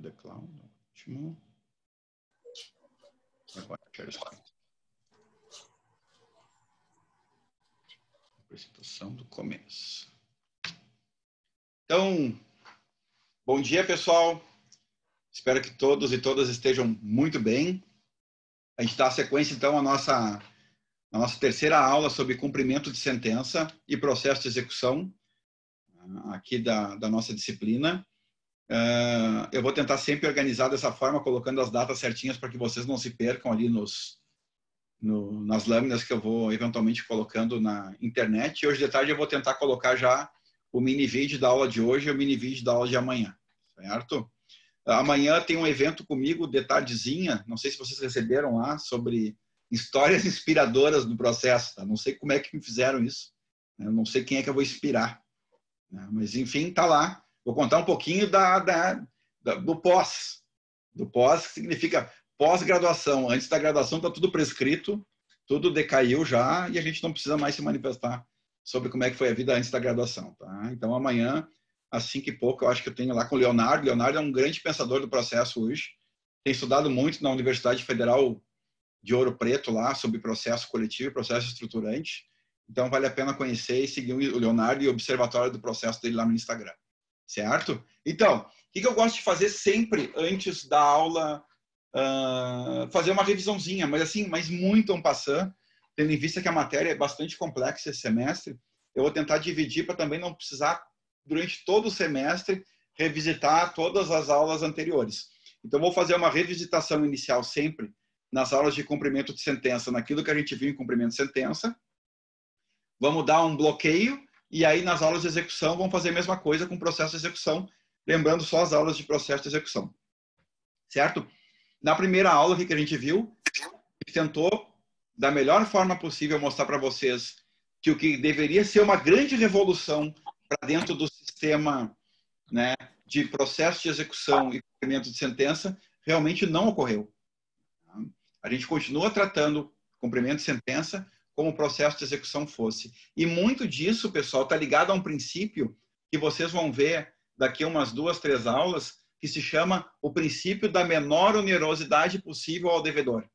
do The Cloud. Ótimo. Agora, apresentação do começo. Então, bom dia, pessoal. Espero que todos e todas estejam muito bem. A gente dá a sequência, então, à nossa terceira aula sobre cumprimento de sentença e processo de execução, aqui da nossa disciplina. Eu vou tentar sempre organizar dessa forma, colocando as datas certinhas para que vocês não se percam ali nas lâminas que eu vou eventualmente colocando na internet. E hoje de tarde eu vou tentar colocar já o mini vídeo da aula de hoje e o mini vídeo da aula de amanhã, certo? Amanhã tem um evento comigo de tardezinha, não sei se vocês receberam lá, sobre histórias inspiradoras do processo, tá? Não sei como é que me fizeram isso, né? Não sei quem é que eu vou inspirar, né? Mas enfim, tá lá. Vou contar um pouquinho do pós. Do pós, que significa pós-graduação. Antes da graduação está tudo prescrito, tudo decaiu já e a gente não precisa mais se manifestar sobre como é que foi a vida antes da graduação, tá? Então amanhã, às 5h pouco, eu acho que eu tenho lá com o Leonardo. Leonardo é um grande pensador do processo hoje. Tem estudado muito na Universidade Federal de Ouro Preto lá sobre processo coletivo e processo estruturante. Então vale a pena conhecer e seguir o Leonardo e o observatório do processo dele lá no Instagram. Certo? Então, o que eu gosto de fazer sempre antes da aula? Fazer uma revisãozinha, mas muito en passant, tendo em vista que a matéria é bastante complexa esse semestre. Eu vou tentar dividir para também não precisar, durante todo o semestre, revisitar todas as aulas anteriores. Então, vou fazer uma revisitação inicial sempre nas aulas de cumprimento de sentença, naquilo que a gente viu em cumprimento de sentença. Vamos dar um bloqueio. E aí, nas aulas de execução, vamos fazer a mesma coisa com o processo de execução, lembrando só as aulas de processo de execução. Certo? Na primeira aula, o que a gente viu? A gente tentou, da melhor forma possível, mostrar para vocês que o que deveria ser uma grande revolução para dentro do sistema, né, de processo de execução e cumprimento de sentença, realmente não ocorreu. A gente continua tratando cumprimento de sentença como o processo de execução fosse. E muito disso, pessoal, está ligado a um princípio que vocês vão ver daqui a umas 2, 3 aulas, que se chama o princípio da menor onerosidade possível ao devedor.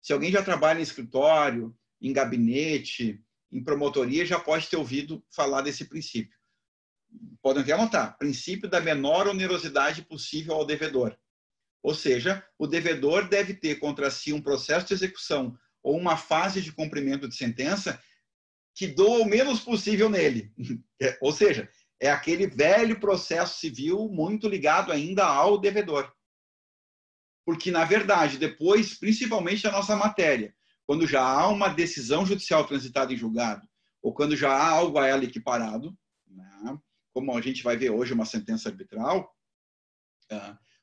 Se alguém já trabalha em escritório, em gabinete, em promotoria, já pode ter ouvido falar desse princípio. Podem até anotar. Princípio da menor onerosidade possível ao devedor. Ou seja, o devedor deve ter contra si um processo de execução ou uma fase de cumprimento de sentença que doa o menos possível nele. Ou seja, é aquele velho processo civil muito ligado ainda ao devedor. Porque, na verdade, depois, principalmente a nossa matéria, quando já há uma decisão judicial transitada em julgado, ou quando já há algo a ela equiparado, né, como a gente vai ver hoje, uma sentença arbitral,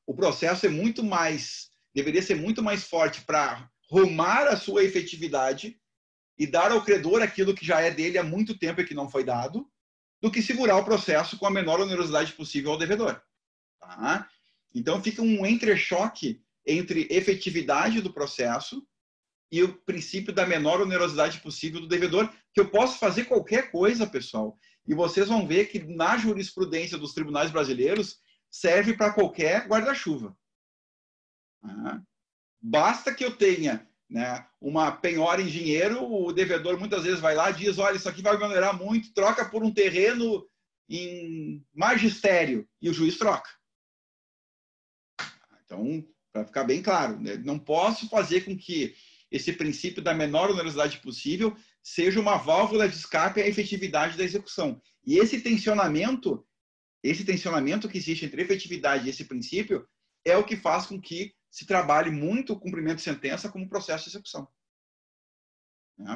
o processo é muito mais, deveria ser muito mais forte para rumar a sua efetividade e dar ao credor aquilo que já é dele há muito tempo e que não foi dado, do que segurar o processo com a menor onerosidade possível ao devedor. Tá? Então, fica um entrechoque entre efetividade do processo e o princípio da menor onerosidade possível do devedor, que eu posso fazer qualquer coisa, pessoal. E vocês vão ver que na jurisprudência dos tribunais brasileiros serve para qualquer guarda-chuva. Tá? Basta que eu tenha, né, uma penhora em dinheiro, o devedor muitas vezes vai lá e diz, olha, isso aqui vai me onerar muito, troca por um terreno em magistério, e o juiz troca. Então, para ficar bem claro, né, não posso fazer com que esse princípio da menor onerosidade possível seja uma válvula de escape à efetividade da execução. E esse tensionamento que existe entre efetividade e esse princípio é o que faz com que se trabalhe muito o cumprimento de sentença como processo de execução.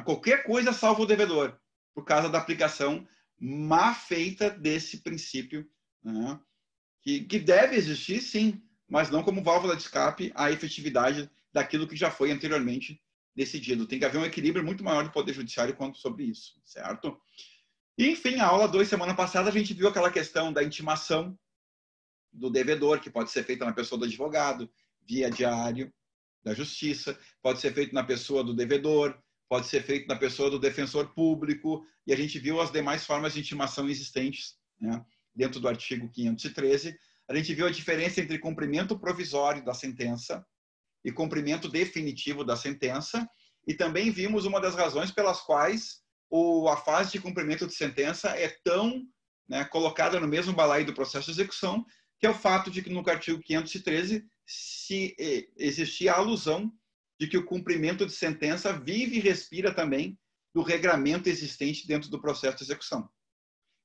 Qualquer coisa salva o devedor, por causa da aplicação má feita desse princípio, né, que deve existir, sim, mas não como válvula de escape à efetividade daquilo que já foi anteriormente decidido. Tem que haver um equilíbrio muito maior do Poder Judiciário quanto sobre isso, certo? E, enfim, a aula 2, semana passada, a gente viu aquela questão da intimação do devedor, que pode ser feita na pessoa do advogado, via diário da justiça, pode ser feito na pessoa do devedor, pode ser feito na pessoa do defensor público, e a gente viu as demais formas de intimação existentes, né, dentro do artigo 513, a gente viu a diferença entre cumprimento provisório da sentença e cumprimento definitivo da sentença, e também vimos uma das razões pelas quais a fase de cumprimento de sentença é tão, né, colocada no mesmo balaio do processo de execução, que é o fato de que no artigo 513 existia a alusão de que o cumprimento de sentença vive e respira também do regramento existente dentro do processo de execução.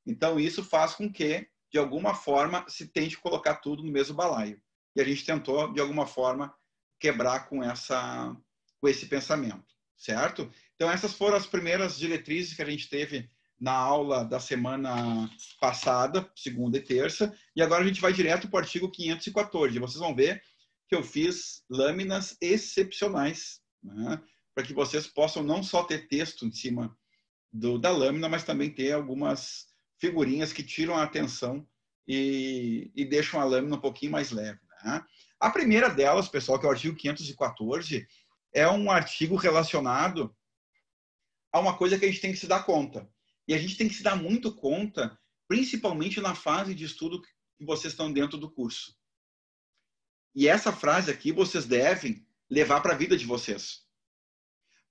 Então, isso faz com que, de alguma forma, se tente colocar tudo no mesmo balaio. E a gente tentou, de alguma forma, quebrar com esse pensamento, certo? Então, essas foram as primeiras diretrizes que a gente teve na aula da semana passada, segunda e terça, e agora a gente vai direto para o artigo 514. E vocês vão ver que eu fiz lâminas excepcionais, né? Para que vocês possam não só ter texto em cima da lâmina, mas também ter algumas figurinhas que tiram a atenção e deixam a lâmina um pouquinho mais leve, né? A primeira delas, pessoal, que é o artigo 514, é um artigo relacionado a uma coisa que a gente tem que se dar conta. E a gente tem que se dar muito conta, principalmente na fase de estudo que vocês estão dentro do curso. E essa frase aqui vocês devem levar para a vida de vocês.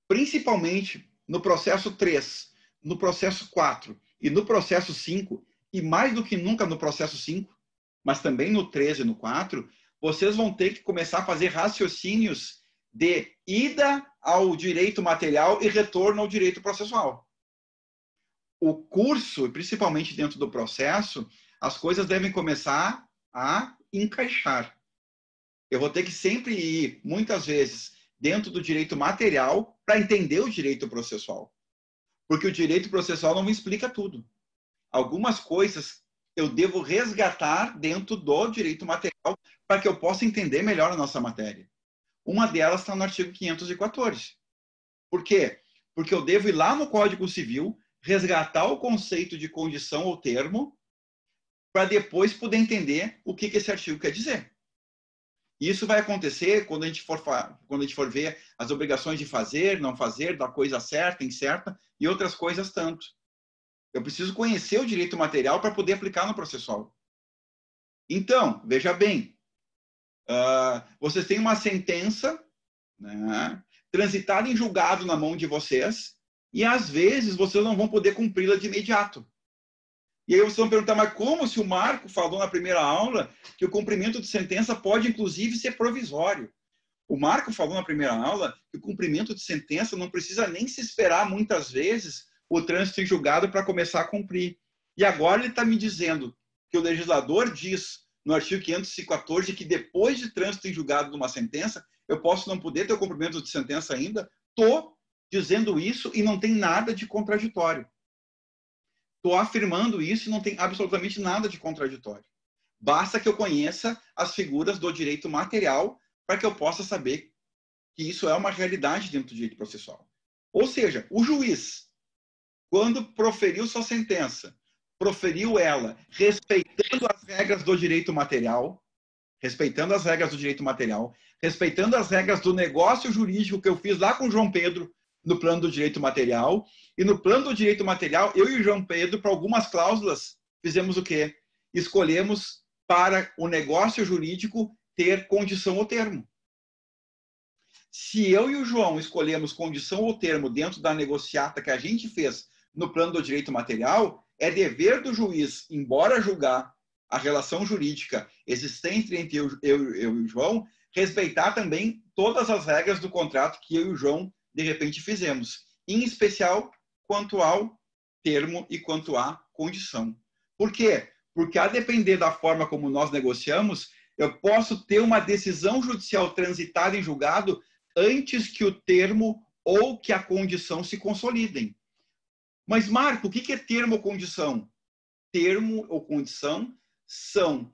Principalmente no processo 3, no processo 4 e no processo 5, e mais do que nunca no processo 5, mas também no 3 e no 4, vocês vão ter que começar a fazer raciocínios de ida ao direito material e retorno ao direito processual. O curso, principalmente dentro do processo, as coisas devem começar a encaixar. Eu vou ter que sempre ir, muitas vezes, dentro do direito material para entender o direito processual. Porque o direito processual não me explica tudo. Algumas coisas eu devo resgatar dentro do direito material para que eu possa entender melhor a nossa matéria. Uma delas está no artigo 514. Por quê? Porque eu devo ir lá no Código Civil, resgatar o conceito de condição ou termo, para depois poder entender o que esse artigo quer dizer. Isso vai acontecer quando a gente for ver as obrigações de fazer, não fazer, da coisa certa, incerta, e outras coisas tanto. Eu preciso conhecer o direito material para poder aplicar no processual. Então, veja bem, vocês têm uma sentença, né, transitada em julgado na mão de vocês, e às vezes vocês não vão poder cumpri-la de imediato. E aí vocês vão perguntar, mas como se o Marco falou na primeira aula que o cumprimento de sentença pode, inclusive, ser provisório? O Marco falou na primeira aula que o cumprimento de sentença não precisa nem se esperar, muitas vezes, o trânsito em julgado para começar a cumprir. E agora ele está me dizendo que o legislador diz, no artigo 514, que depois de trânsito em julgado de uma sentença, eu posso não poder ter o cumprimento de sentença ainda? Estou dizendo isso e não tem nada de contraditório. Estou afirmando isso e não tem absolutamente nada de contraditório. Basta que eu conheça as figuras do direito material para que eu possa saber que isso é uma realidade dentro do direito processual. Ou seja, o juiz, quando proferiu sua sentença, proferiu ela respeitando as regras do direito material, respeitando as regras do direito material, respeitando as regras do negócio jurídico que eu fiz lá com o João Pedro no plano do direito material. E no plano do direito material, eu e o João Pedro, para algumas cláusulas, fizemos o quê? Escolhemos para o negócio jurídico ter condição ou termo. Se eu e o João escolhemos condição ou termo dentro da negociata que a gente fez no plano do direito material, é dever do juiz, embora julgar a relação jurídica existente entre eu e o João, respeitar também todas as regras do contrato que eu e o João, de repente, fizemos. Em especial, quanto ao termo e quanto à condição. Por quê? Porque, a depender da forma como nós negociamos, eu posso ter uma decisão judicial transitada em julgado antes que o termo ou que a condição se consolidem. Mas, Marco, o que é termo ou condição? Termo ou condição são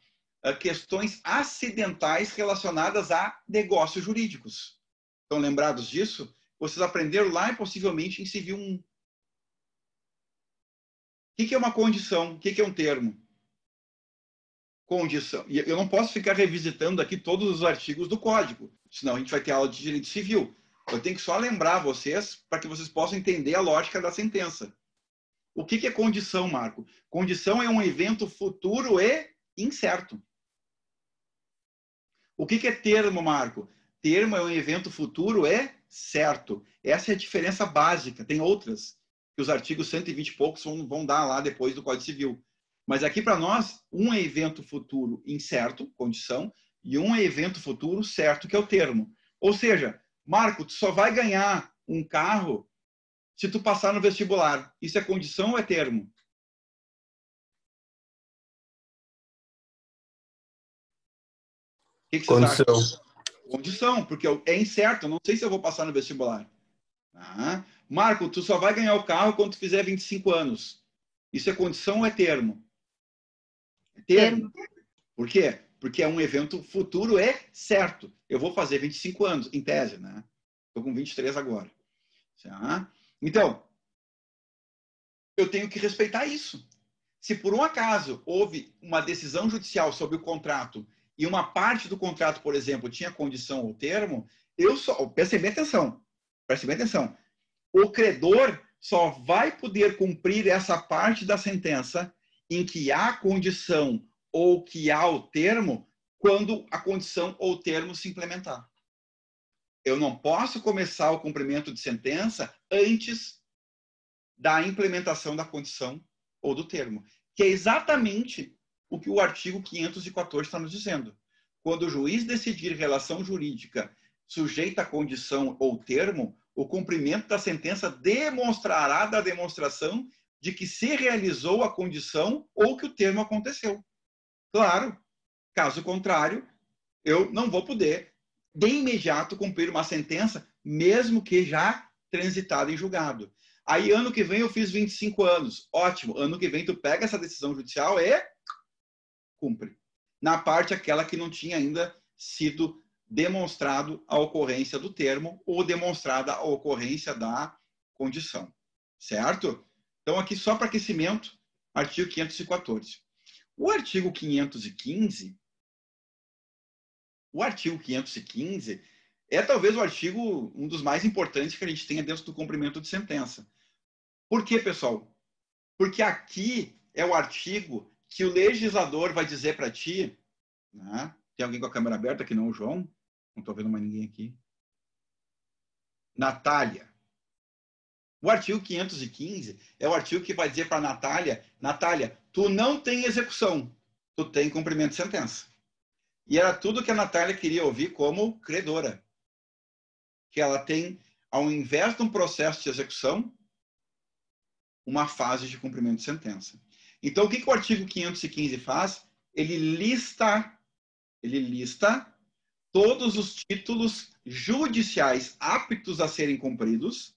questões acidentais relacionadas a negócios jurídicos. Estão lembrados disso? Vocês aprenderam lá e possivelmente em Civil 1. O que é uma condição? O que é um termo? Condição. E eu não posso ficar revisitando aqui todos os artigos do Código, senão a gente vai ter aula de direito civil. Eu tenho que só lembrar vocês para que vocês possam entender a lógica da sentença. O que é condição, Marco? Condição é um evento futuro e incerto. O que é termo, Marco? Termo é um evento futuro, é certo. Essa é a diferença básica. Tem outras, que os artigos 120 e poucos vão dar lá depois do Código Civil. Mas aqui para nós, um é evento futuro incerto, condição, e um é evento futuro certo, que é o termo. Ou seja, Marco, tu só vai ganhar um carro se tu passar no vestibular. Isso é condição ou é termo? O que vocês acham? Condição, porque é incerto, eu não sei se eu vou passar no vestibular. Ah, Marco, tu só vai ganhar o carro quando tu fizer 25 anos. Isso é condição ou é termo? É termo. Por quê? Porque é um evento futuro, é certo. Eu vou fazer 25 anos, em tese, né? Estou com 23 agora. Tá? Então, eu tenho que respeitar isso. Se por um acaso houve uma decisão judicial sobre o contrato e uma parte do contrato, por exemplo, tinha condição ou termo, prestem bem atenção. Prestem bem atenção. O credor só vai poder cumprir essa parte da sentença em que há condição ou que há o termo quando a condição ou o termo se implementar. Eu não posso começar o cumprimento de sentença antes da implementação da condição ou do termo, que é exatamente o que o artigo 514 está nos dizendo. Quando o juiz decidir relação jurídica sujeita à condição ou termo, o cumprimento da sentença demonstrará da demonstração de que se realizou a condição ou que o termo aconteceu. Claro, caso contrário, eu não vou poder, de imediato, cumprir uma sentença, mesmo que já transitada em julgado. Aí, ano que vem, eu fiz 25 anos. Ótimo. Ano que vem, tu pega essa decisão judicial e cumpre. Na parte aquela que não tinha ainda sido demonstrado a ocorrência do termo ou demonstrada a ocorrência da condição. Certo? Então, aqui só para aquecimento, artigo 514. O artigo 515 é talvez o artigo, um dos mais importantes que a gente tenha dentro do cumprimento de sentença. Por quê, pessoal? Porque aqui é o artigo que o legislador vai dizer para ti, né? Tem alguém com a câmera aberta que não o João? Não estou vendo mais ninguém aqui. Natália. O artigo 515 é o artigo que vai dizer para a Natália, Natália, tu não tem execução, tu tem cumprimento de sentença. E era tudo que a Natália queria ouvir como credora. Que ela tem, ao invés de um processo de execução, uma fase de cumprimento de sentença. Então, o que o artigo 515 faz? Ele lista todos os títulos judiciais aptos a serem cumpridos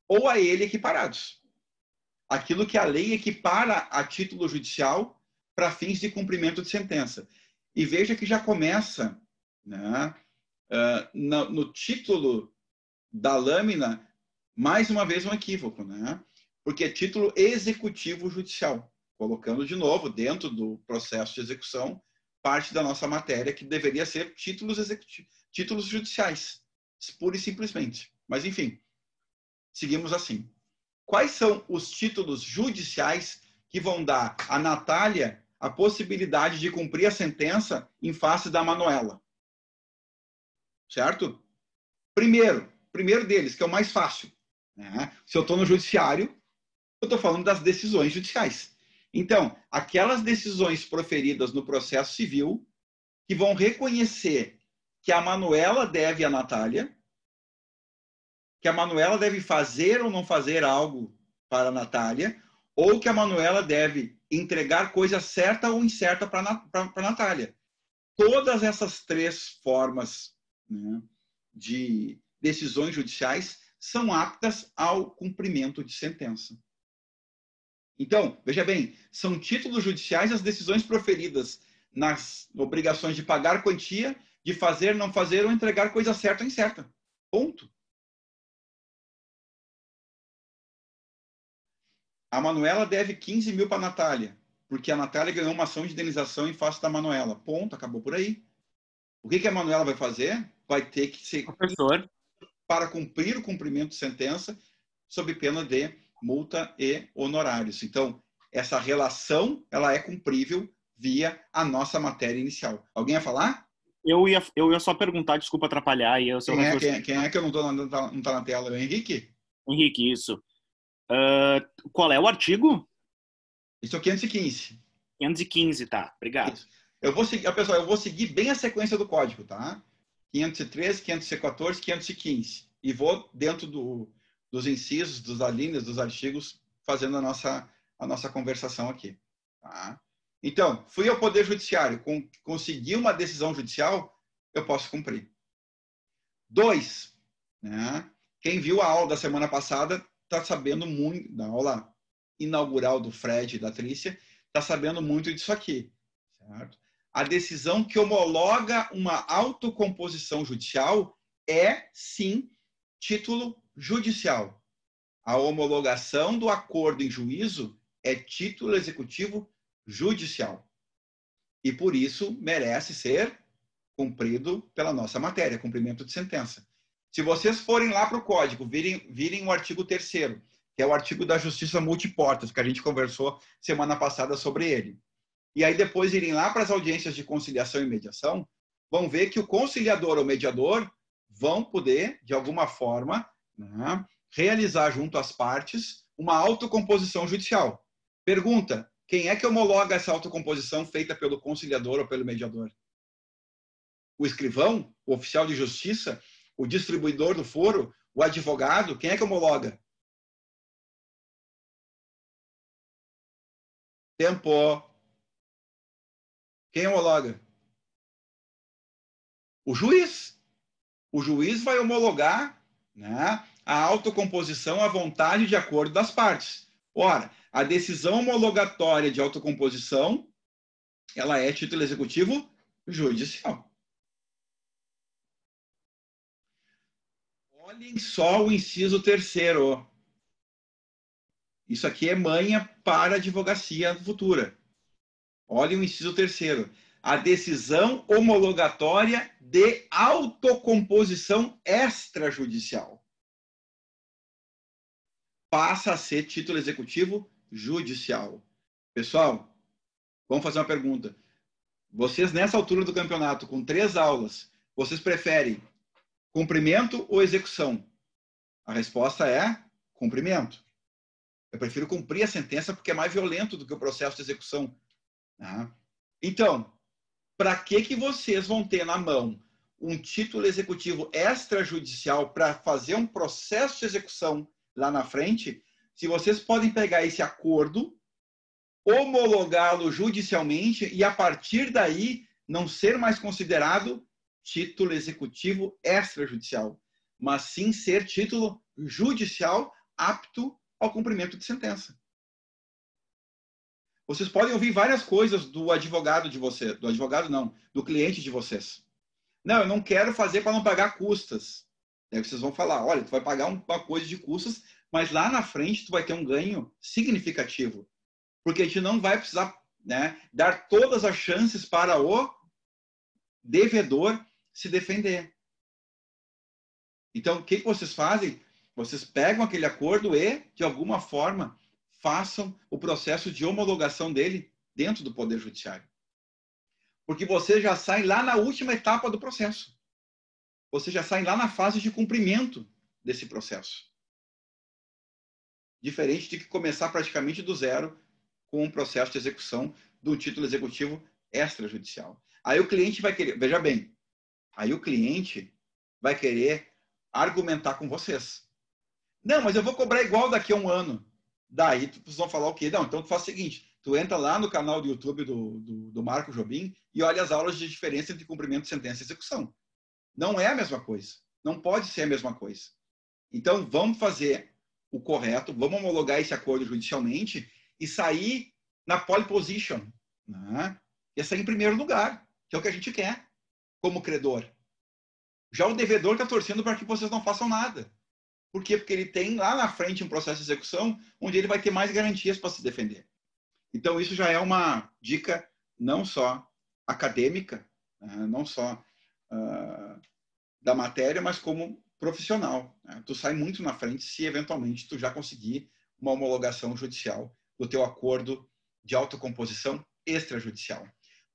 ou a ele equiparados. Aquilo que a lei equipara a título judicial para fins de cumprimento de sentença. E veja que já começa, né, no título da lâmina, mais uma vez um equívoco, né? Porque é título executivo judicial, colocando de novo dentro do processo de execução parte da nossa matéria que deveria ser títulos judiciais, pura e simplesmente. Mas enfim, seguimos assim. Quais são os títulos judiciais que vão dar a Natália a possibilidade de cumprir a sentença em face da Manuela? Certo? Primeiro deles, que é o mais fácil, né? Se eu estou no judiciário, eu estou falando das decisões judiciais. Então, aquelas decisões proferidas no processo civil que vão reconhecer que a Manuela deve à Natália, que a Manuela deve fazer ou não fazer algo para a Natália, ou que a Manuela deve entregar coisa certa ou incerta para a Natália. Todas essas três formas, né, de decisões judiciais são aptas ao cumprimento de sentença. Então, veja bem, são títulos judiciais as decisões proferidas nas obrigações de pagar quantia, de fazer, não fazer ou entregar coisa certa ou incerta. Ponto. A Manuela deve 15 mil para a Natália, porque a Natália ganhou uma ação de indenização em face da Manuela. Ponto, acabou por aí. O que a Manuela vai fazer? Vai ter que ser professor, para cumprir o cumprimento de sentença sob pena de multa e honorários. Então, essa relação ela é cumprível via a nossa matéria inicial. Alguém ia falar? Eu ia só perguntar, desculpa atrapalhar, aí o seu raciocínio. Quem é que eu não tá na tela? O Henrique? Henrique, isso. Qual é o artigo? Isso é o 515. 515, tá. Obrigado. Isso. Pessoal, eu vou seguir bem a sequência do código, tá? 513, 514, 515. E vou dentro dos incisos, dos alíneas, dos artigos, fazendo a nossa conversação aqui. Tá? Então, fui ao Poder Judiciário, consegui uma decisão judicial, eu posso cumprir. 2, né? Quem viu a aula da semana passada está sabendo muito, da aula inaugural do Fred e da Trícia, está sabendo muito disso aqui. Certo? A decisão que homologa uma autocomposição judicial é, sim, título judicial. A homologação do acordo em juízo é título executivo judicial. E, por isso, merece ser cumprido pela nossa matéria, cumprimento de sentença. Se vocês forem lá para o código, virem o artigo 3º, que é o artigo da justiça multiportas, que a gente conversou semana passada sobre ele. E aí depois irem lá para as audiências de conciliação e mediação, vão ver que o conciliador ou mediador vão poder, de alguma forma, né, realizar junto às partes uma autocomposição judicial. Pergunta, quem é que homologa essa autocomposição feita pelo conciliador ou pelo mediador? O escrivão, o oficial de justiça, o distribuidor do foro, o advogado, quem é que homologa? Tempo. Quem homologa? O juiz. O juiz vai homologar, né, a autocomposição à vontade de acordo das partes. Ora, a decisão homologatória de autocomposição, ela é título executivo judicial. Olhem só o inciso 3º. Isso aqui é manha para a advocacia futura. Olhem o inciso 3º. A decisão homologatória de autocomposição extrajudicial passa a ser título executivo judicial. Pessoal, vamos fazer uma pergunta. Vocês, nessa altura do campeonato, com 3 aulas, vocês preferem cumprimento ou execução? A resposta é cumprimento. Eu prefiro cumprir a sentença porque é mais violento do que o processo de execução. Então, para que vocês vão ter na mão um título executivo extrajudicial para fazer um processo de execução lá na frente, se vocês podem pegar esse acordo, homologá-lo judicialmente e, a partir daí, não ser mais considerado título executivo extrajudicial, mas sim ser título judicial apto ao cumprimento de sentença. Vocês podem ouvir várias coisas do advogado de vocês, do advogado não, do cliente de vocês. Não, eu não quero fazer para não pagar custas. Aí vocês vão falar, olha, tu vai pagar uma coisa de custas, mas lá na frente tu vai ter um ganho significativo. Porque a gente não vai precisar, né, dar todas as chances para o devedor se defender. Então, o que vocês fazem? Vocês pegam aquele acordo e, de alguma forma, façam o processo de homologação dele dentro do Poder Judiciário. Porque você já sai lá na última etapa do processo. Você já sai lá na fase de cumprimento desse processo. Diferente de que começar praticamente do zero com um processo de execução do título executivo extrajudicial. Aí o cliente vai querer, veja bem, aí o cliente vai querer argumentar com vocês. Não, mas eu vou cobrar igual daqui a um ano. Daí vocês vão falar o quê? Não, então tu faz o seguinte, tu entra lá no canal do YouTube do Marco Jobim e olha as aulas de diferença entre cumprimento, sentença e execução. Não é a mesma coisa. Não pode ser a mesma coisa. Então, vamos fazer o correto, vamos homologar esse acordo judicialmente e sair na pole position. Né? E sair em primeiro lugar, que é o que a gente quer como credor. Já o devedor está torcendo para que vocês não façam nada. Por quê? Porque ele tem lá na frente um processo de execução onde ele vai ter mais garantias para se defender. Então, isso já é uma dica não só acadêmica, não só da matéria, mas como profissional. Tu sai muito na frente se, eventualmente, tu já conseguir uma homologação judicial do teu acordo de autocomposição extrajudicial.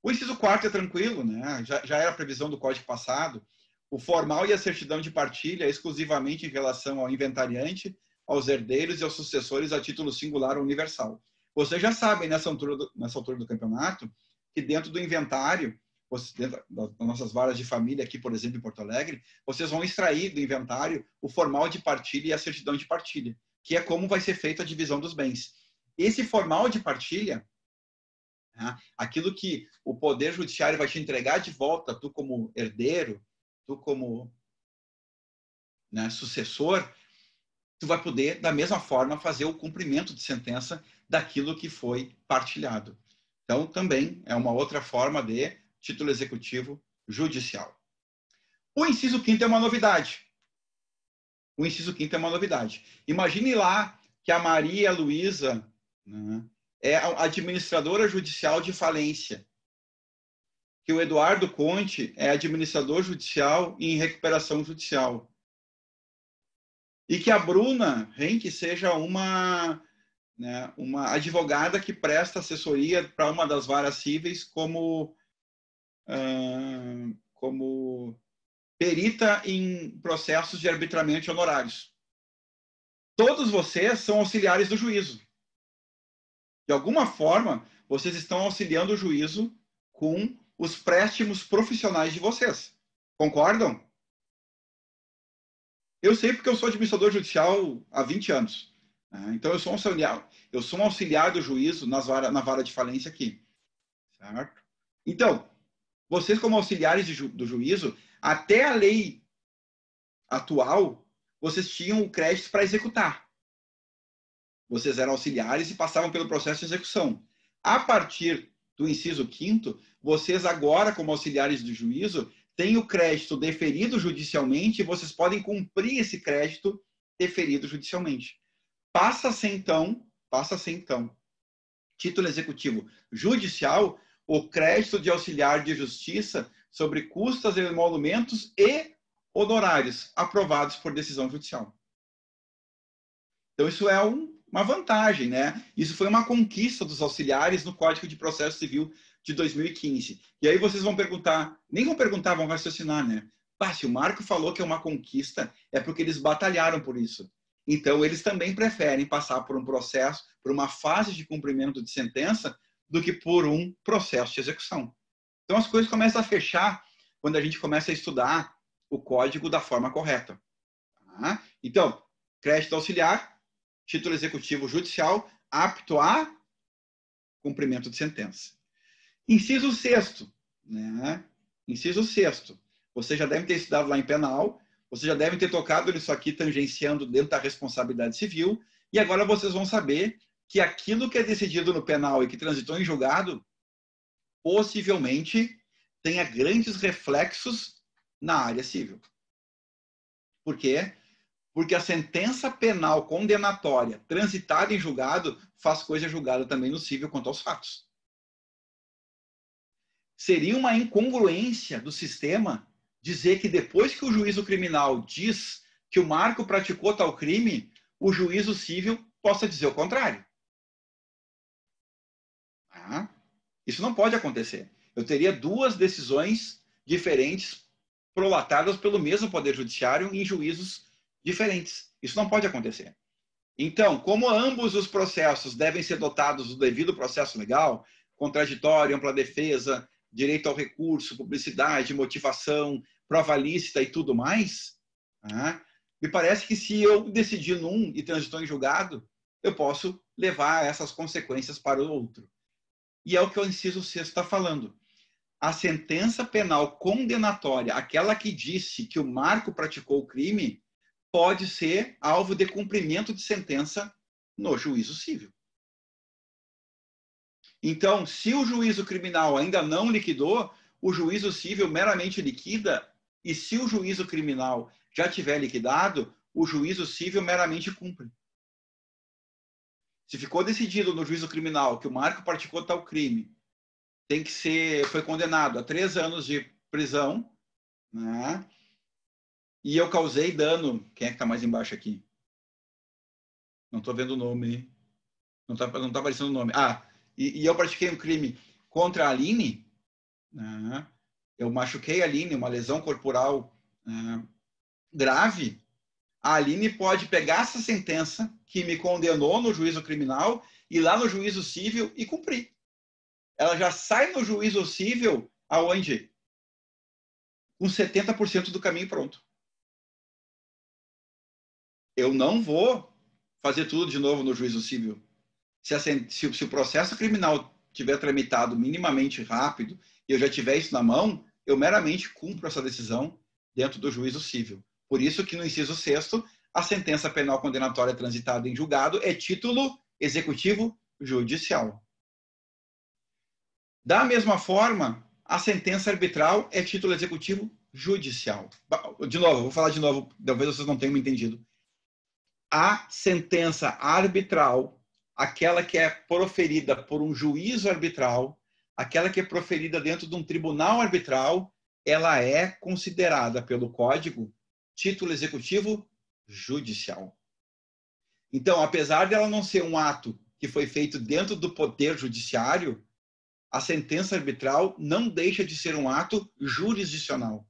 O inciso 4º é tranquilo, né? Já era a previsão do Código passado. O formal e a certidão de partilha exclusivamente em relação ao inventariante, aos herdeiros e aos sucessores a título singular ou universal. Vocês já sabem, nessa altura do campeonato, que dentro do inventário, dentro das nossas varas de família aqui, por exemplo, em Porto Alegre, vocês vão extrair do inventário o formal de partilha e a certidão de partilha, que é como vai ser feita a divisão dos bens. Esse formal de partilha, aquilo que o Poder Judiciário vai te entregar de volta, tu como herdeiro, tu como, né, sucessor, tu vai poder, da mesma forma, fazer o cumprimento de sentença daquilo que foi partilhado. Então, também é uma outra forma de título executivo judicial. O inciso 5º é uma novidade. O inciso 5º é uma novidade. Imagine lá que a Maria Luísa, né, é a administradora judicial de falência, que o Eduardo Conte é administrador judicial em recuperação judicial, e que a Bruna Henke seja uma advogada que presta assessoria para uma das varas cíveis como perita em processos de arbitramento de honorários. Todos vocês são auxiliares do juízo. De alguma forma, vocês estão auxiliando o juízo com os préstimos profissionais de vocês. Concordam? Eu sei porque eu sou administrador judicial há 20 anos. Então, eu sou um auxiliar do juízo na vara de falência aqui. Certo? Então, vocês como auxiliares do juízo, até a lei atual, vocês tinham o crédito para executar. Vocês eram auxiliares e passavam pelo processo de execução. A partir do inciso 5º, vocês agora, como auxiliares do juízo, têm o crédito deferido judicialmente e vocês podem cumprir esse crédito deferido judicialmente. Passa-se então, título executivo judicial, o crédito de auxiliar de justiça sobre custas, emolumentos e honorários aprovados por decisão judicial. Então, isso é uma vantagem, né? Isso foi uma conquista dos auxiliares no Código de Processo Civil de 2015. E aí vocês vão perguntar, nem vão perguntar, vão raciocinar, né? Se o Marco falou que é uma conquista, é porque eles batalharam por isso. Então, eles também preferem passar por um processo, por uma fase de cumprimento de sentença, do que por um processo de execução. Então, as coisas começam a fechar quando a gente começa a estudar o código da forma correta. Então, crédito auxiliar, título executivo judicial, apto a cumprimento de sentença. Inciso 6º, né? Inciso 6º. Você já deve ter estudado lá em penal, você já deve ter tocado nisso aqui tangenciando dentro da responsabilidade civil, e agora vocês vão saber que aquilo que é decidido no penal e que transitou em julgado, possivelmente tenha grandes reflexos na área civil. Por quê? Porque a sentença penal condenatória transitada em julgado faz coisa julgada também no civil quanto aos fatos. Seria uma incongruência do sistema dizer que depois que o juízo criminal diz que o Marco praticou tal crime, o juízo civil possa dizer o contrário. Isso não pode acontecer. Eu teria duas decisões diferentes prolatadas pelo mesmo Poder Judiciário em juízos diferentes. Isso não pode acontecer. Então, como ambos os processos devem ser dotados do devido processo legal, contraditório, ampla defesa, direito ao recurso, publicidade, motivação, prova lícita e tudo mais, me parece que se eu decidir num e transitou em julgado, eu posso levar essas consequências para o outro. E é o que o inciso 6º está falando. A sentença penal condenatória, aquela que disse que o Marco praticou o crime, pode ser alvo de cumprimento de sentença no juízo civil. Então, se o juízo criminal ainda não liquidou, o juízo civil meramente liquida, e se o juízo criminal já tiver liquidado, o juízo civil meramente cumpre. Se ficou decidido no juízo criminal que o Marco praticou tal crime, foi condenado a 3 anos de prisão, né? E eu causei dano. Quem é que está mais embaixo aqui? Não estou vendo o nome. Não está aparecendo o nome. E eu pratiquei um crime contra a Aline, né? Eu machuquei a Aline, uma lesão corporal grave, a Aline pode pegar essa sentença que me condenou no juízo criminal, ir lá no juízo civil e cumprir. Ela já sai no juízo civil aonde? Com 70% do caminho pronto. Eu não vou fazer tudo de novo no juízo civil. Se o processo criminal tiver tramitado minimamente rápido e eu já tiver isso na mão, eu meramente cumpro essa decisão dentro do juízo civil. Por isso que no inciso 6º, a sentença penal condenatória transitada em julgado é título executivo judicial. Da mesma forma, a sentença arbitral é título executivo judicial. De novo, vou falar de novo, talvez vocês não tenham me entendido. A sentença arbitral, aquela que é proferida por um juízo arbitral, aquela que é proferida dentro de um tribunal arbitral, ela é considerada pelo Código título executivo judicial. Então, apesar dela não ser um ato que foi feito dentro do poder judiciário, a sentença arbitral não deixa de ser um ato jurisdicional.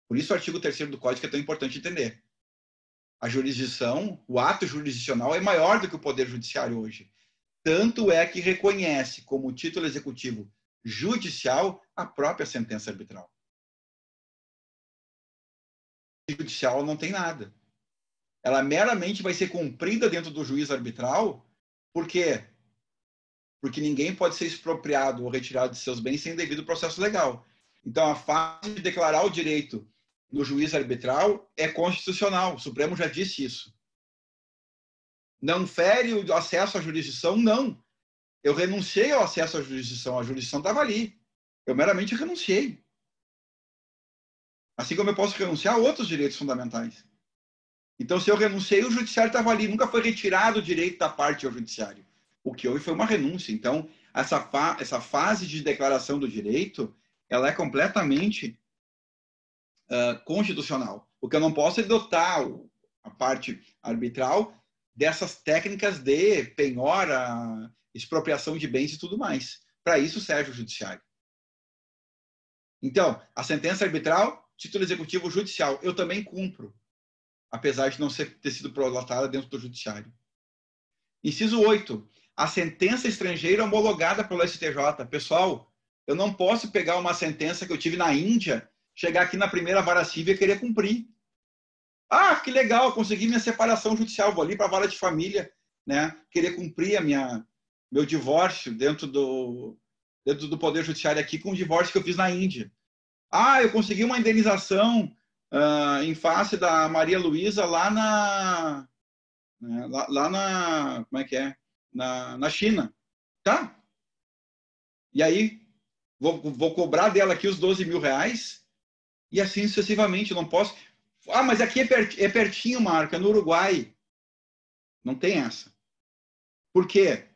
Por isso o artigo 3º do Código é tão importante entender. A jurisdição, o ato jurisdicional é maior do que o poder judiciário hoje. Tanto é que reconhece como título executivo judicial a própria sentença arbitral. Judicial não tem nada. Ela meramente vai ser cumprida dentro do juízo arbitral, por quê? Porque ninguém pode ser expropriado ou retirado de seus bens sem devido processo legal. Então, a fase de declarar o direito no juízo arbitral é constitucional. O Supremo já disse isso. Não fere o acesso à jurisdição? Não. Eu renunciei ao acesso à jurisdição. A jurisdição estava ali. Eu meramente renunciei. Assim como eu posso renunciar a outros direitos fundamentais. Então, se eu renunciei, o judiciário estava ali. Nunca foi retirado o direito da parte ao judiciário. O que houve foi uma renúncia. Então, essa fase de declaração do direito, ela é completamente constitucional. O que eu não posso é dotar a parte arbitral dessas técnicas de penhora, expropriação de bens e tudo mais. Para isso serve o judiciário. Então, a sentença arbitral, título executivo judicial, eu também cumpro, apesar de não ter sido prolatada dentro do judiciário. Inciso 8. A sentença estrangeira homologada pelo STJ. Pessoal, eu não posso pegar uma sentença que eu tive na Índia, chegar aqui na primeira vara civil e querer cumprir. Ah, que legal, consegui minha separação judicial, vou ali para a vara de família, né? Querer cumprir meu divórcio dentro do Poder Judiciário aqui com o divórcio que eu fiz na Índia. Ah, eu consegui uma indenização em face da Maria Luísa lá na como é que é? Na China. Tá? E aí, vou cobrar dela aqui os 12 mil reais e assim sucessivamente. Não posso... Ah, mas aqui é pertinho, Marco, é no Uruguai. Não tem essa. Por quê?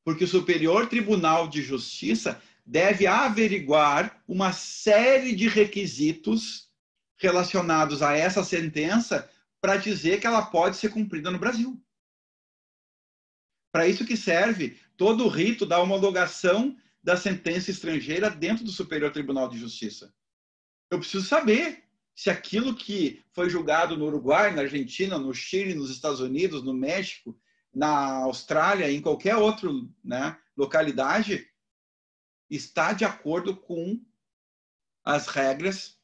Porque o Superior Tribunal de Justiça deve averiguar uma série de requisitos relacionados a essa sentença para dizer que ela pode ser cumprida no Brasil. Para isso que serve todo o rito da homologação da sentença estrangeira dentro do Superior Tribunal de Justiça. Eu preciso saber se aquilo que foi julgado no Uruguai, na Argentina, no Chile, nos Estados Unidos, no México, na Austrália, em qualquer outra localidade, está de acordo com as regras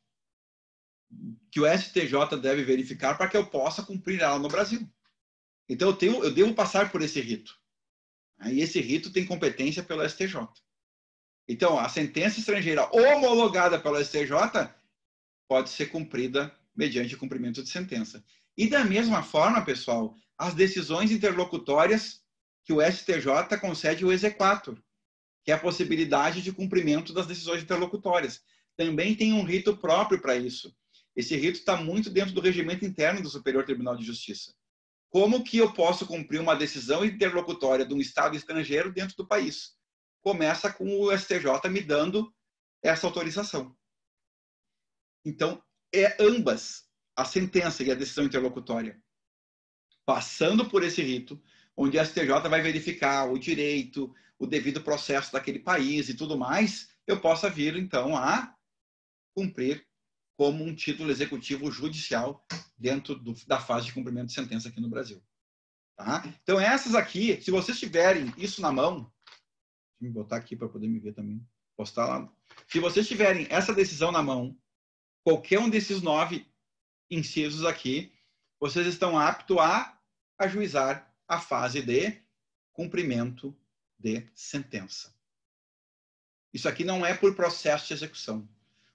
que o STJ deve verificar para que eu possa cumprir ela no Brasil. Então, eu devo passar por esse rito. E esse rito tem competência pelo STJ. Então, a sentença estrangeira homologada pelo STJ pode ser cumprida mediante cumprimento de sentença. E da mesma forma, pessoal, as decisões interlocutórias que o STJ concede o exequatur, que é a possibilidade de cumprimento das decisões interlocutórias. Também tem um rito próprio para isso. Esse rito está muito dentro do regimento interno do Superior Tribunal de Justiça. Como que eu posso cumprir uma decisão interlocutória de um Estado estrangeiro dentro do país? Começa com o STJ me dando essa autorização. Então, ambas, a sentença e a decisão interlocutória, passando por esse rito, onde a STJ vai verificar o direito, o devido processo daquele país e tudo mais, eu possa vir, então, a cumprir como um título executivo judicial dentro da fase de cumprimento de sentença aqui no Brasil. Tá? Então, essas aqui, se vocês tiverem isso na mão, deixa eu me botar aqui para poder me ver também, postar lá. Se vocês tiverem essa decisão na mão, qualquer um desses 9 incisos aqui, vocês estão aptos a ajuizar a fase de cumprimento de sentença. Isso aqui não é por processo de execução.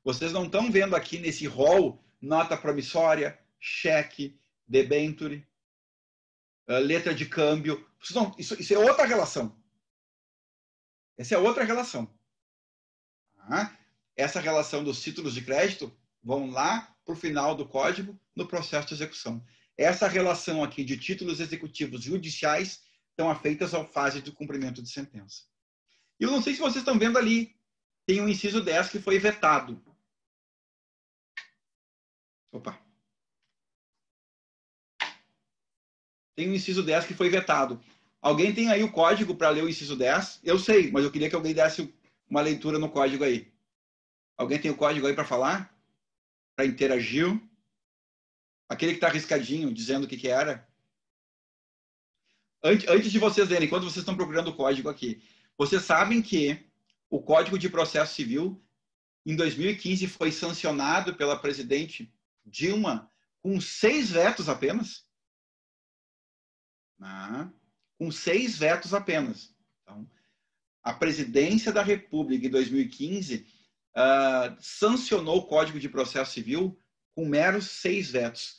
Vocês não estão vendo aqui nesse rol nota promissória, cheque, debenture, letra de câmbio. Isso é outra relação. Essa é outra relação. Tá? Essa relação dos títulos de crédito vão lá para o final do código no processo de execução. Essa relação aqui de títulos executivos judiciais estão afeitas à fase de cumprimento de sentença. E eu não sei se vocês estão vendo ali, tem o inciso 10 que foi vetado. Opa. Tem o inciso 10 que foi vetado. Alguém tem aí o código para ler o inciso 10? Eu sei, mas eu queria que alguém desse uma leitura no código aí. Alguém tem o código aí para falar? Para interagir? Aquele que está riscadinho, dizendo o que era? Antes de vocês lerem, enquanto vocês estão procurando o código aqui, vocês sabem que o Código de Processo Civil, em 2015, foi sancionado pela presidente Dilma com 6 vetos apenas? Com 6 vetos apenas. Então, a presidência da República, em 2015, sancionou o Código de Processo Civil com meros 6 vetos.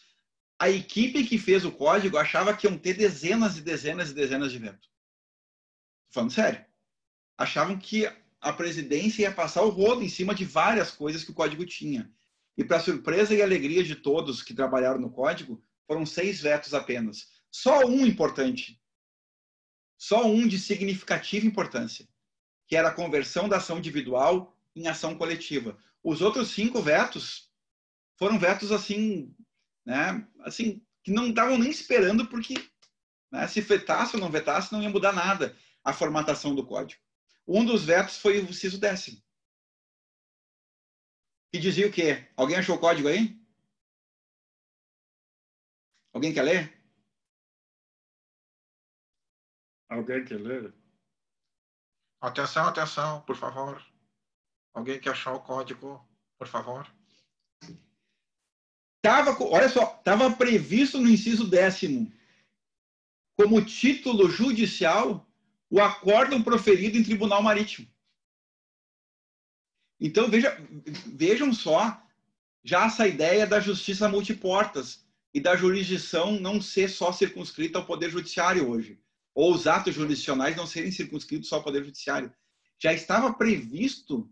A equipe que fez o código achava que iam ter dezenas e dezenas e dezenas de vetos. Falando sério. Achavam que a presidência ia passar o rodo em cima de várias coisas que o código tinha. E, para surpresa e alegria de todos que trabalharam no código, foram 6 vetos apenas. Só um importante. Só um de significativa importância, que era a conversão da ação individual em ação coletiva. Os outros 5 vetos foram vetos assim, né, assim, que não estavam nem esperando, porque, né, se vetasse ou não vetasse, não ia mudar nada a formatação do código. Um dos vetos foi o inciso 10º. Que dizia o quê? Alguém achou o código aí? Alguém quer ler? Alguém quer ler? Atenção, atenção, por favor. Alguém que achou o código, por favor. Olha só, estava previsto no inciso 10º, como título judicial, o acórdão proferido em tribunal marítimo. Então, vejam só, já essa ideia da justiça multiportas e da jurisdição não ser só circunscrita ao Poder Judiciário hoje, ou os atos jurisdicionais não serem circunscritos só ao Poder Judiciário. Já estava previsto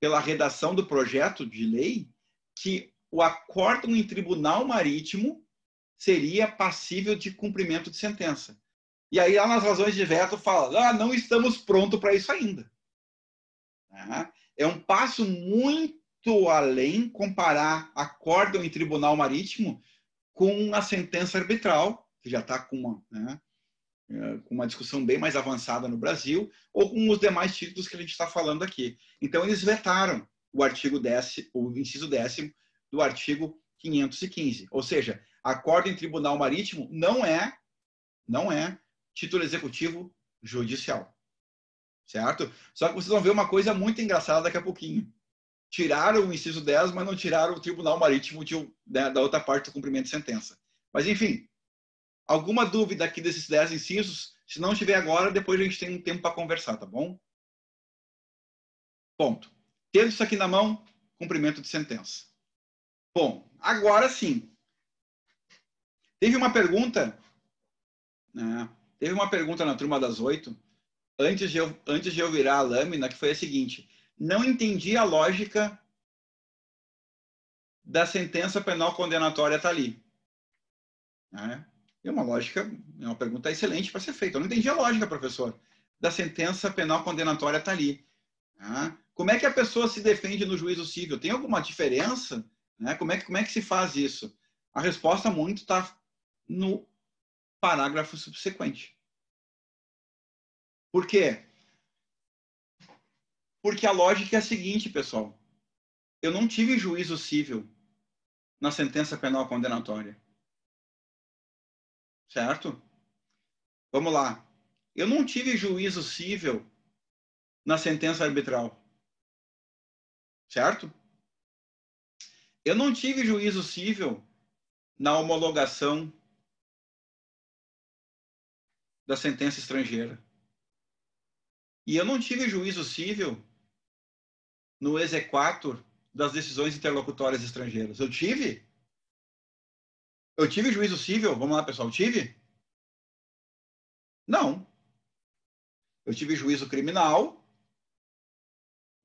pela redação do projeto de lei que o acórdão em tribunal marítimo seria passível de cumprimento de sentença. E aí, lá nas razões de veto, fala, não estamos prontos para isso ainda. É um passo muito além comparar acórdão em tribunal marítimo com a sentença arbitral, que já está com uma discussão bem mais avançada no Brasil, ou com os demais títulos que a gente está falando aqui. Então, eles vetaram o artigo 10, o inciso 10º do artigo 515. Ou seja, acórdão em tribunal marítimo não é título executivo judicial. Certo? Só que vocês vão ver uma coisa muito engraçada daqui a pouquinho. Tiraram o inciso 10, mas não tiraram o tribunal marítimo da outra parte do cumprimento de sentença. Mas, enfim, alguma dúvida aqui desses 10 incisos? Se não tiver agora, depois a gente tem um tempo para conversar, tá bom? Ponto. Tendo isso aqui na mão, cumprimento de sentença. Bom, agora sim. Teve uma pergunta na turma das 8, antes de eu virar a lâmina, que foi a seguinte: não entendi a lógica da sentença penal condenatória tá ali. É uma pergunta excelente para ser feita. Eu não entendi a lógica, professor, da sentença penal condenatória tá ali. Como é que a pessoa se defende no juízo civil? Tem alguma diferença? Como é que se faz isso? A resposta muito está no parágrafo subsequente. Por quê? Porque a lógica é a seguinte, pessoal. Eu não tive juízo civil na sentença penal condenatória. Certo? Vamos lá. Eu não tive juízo civil na sentença arbitral. Certo? Eu não tive juízo civil na homologação da sentença estrangeira. E eu não tive juízo civil no exequatur das decisões interlocutórias estrangeiras. Eu tive? Eu tive juízo civil? Vamos lá, pessoal. Tive? Não. Eu tive juízo criminal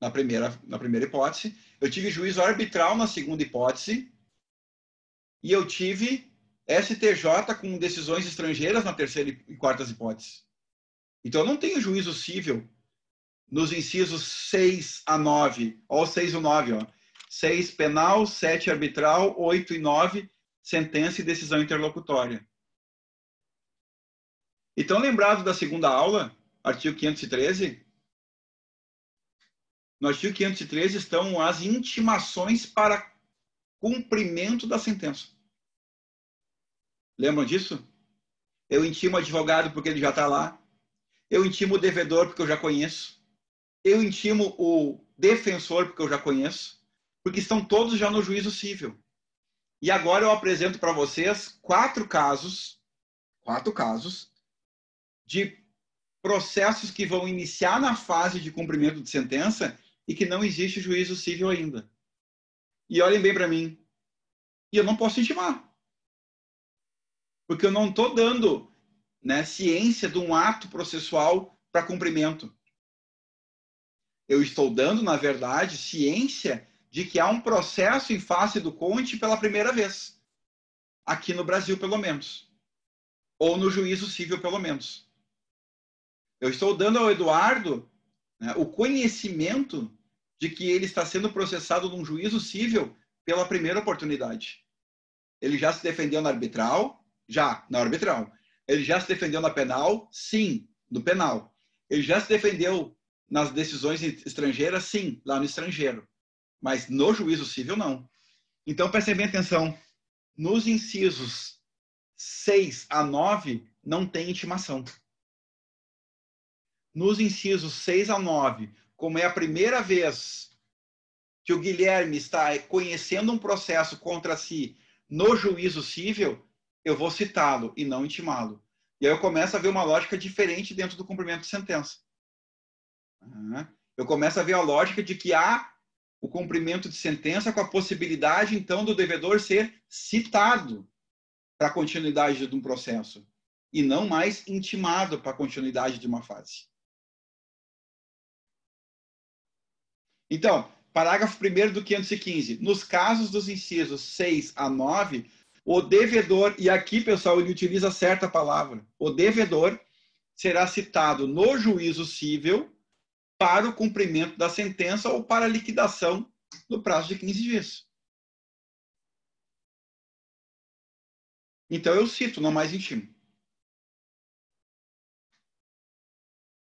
na primeira hipótese. Eu tive juízo arbitral na segunda hipótese. E eu tive STJ com decisões estrangeiras na terceira e quarta hipótese. Então, eu não tenho juízo civil nos incisos 6 a 9. Olha o 6 e o 9. Ó. 6 penal, 7 arbitral, 8 e 9 sentença e decisão interlocutória. Então, lembrado da segunda aula, artigo 513, no artigo 513 estão as intimações para cumprimento da sentença. Lembram disso? Eu intimo o advogado porque ele já está lá. Eu intimo o devedor porque eu já conheço. Eu intimo o defensor porque eu já conheço. Porque estão todos já no juízo civil. E agora eu apresento para vocês 4 casos de processos que vão iniciar na fase de cumprimento de sentença e que não existe juízo civil ainda. E olhem bem para mim. E eu não posso intimar. Porque eu não estou dando, né, ciência de um ato processual para cumprimento. Eu estou dando, na verdade, ciência de que há um processo em face do conte pela primeira vez. Aqui no Brasil, pelo menos. Ou no juízo civil, pelo menos. Eu estou dando ao Eduardo, né, o conhecimento de que ele está sendo processado num juízo civil pela primeira oportunidade. Ele já se defendeu na arbitral? Já, na arbitral. Ele já se defendeu na penal? Sim, no penal. Ele já se defendeu nas decisões estrangeiras? Sim, lá no estrangeiro. Mas no juízo civil, não. Então, prestem bem atenção. Nos incisos 6 a 9, não tem intimação. Nos incisos 6 a 9, como é a primeira vez que o Guilherme está conhecendo um processo contra si no juízo civil, eu vou citá-lo e não intimá-lo. E aí eu começo a ver uma lógica diferente dentro do cumprimento de sentença. Eu começo a ver a lógica de que há o cumprimento de sentença com a possibilidade, então, do devedor ser citado para a continuidade de um processo e não mais intimado para a continuidade de uma fase. Então, parágrafo 1º do 515. Nos casos dos incisos 6 a 9, o devedor, e aqui, pessoal, ele utiliza certa palavra, o devedor será citado no juízo civil para o cumprimento da sentença ou para a liquidação no prazo de 15 dias. Então, eu cito, não mais intimo.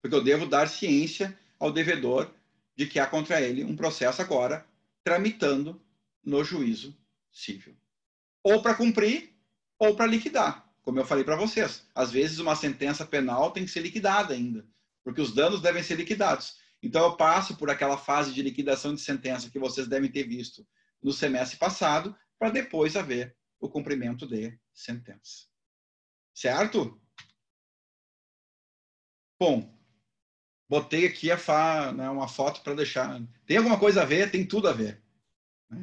Porque eu devo dar ciência ao devedor de que há contra ele um processo agora tramitando no juízo civil. Ou para cumprir, ou para liquidar. Como eu falei para vocês, às vezes uma sentença penal tem que ser liquidada ainda, porque os danos devem ser liquidados. Então eu passo por aquela fase de liquidação de sentença que vocês devem ter visto no semestre passado, para depois haver o cumprimento de sentença. Certo? Bom, botei aqui uma foto para deixar. Tem alguma coisa a ver? Tem tudo a ver.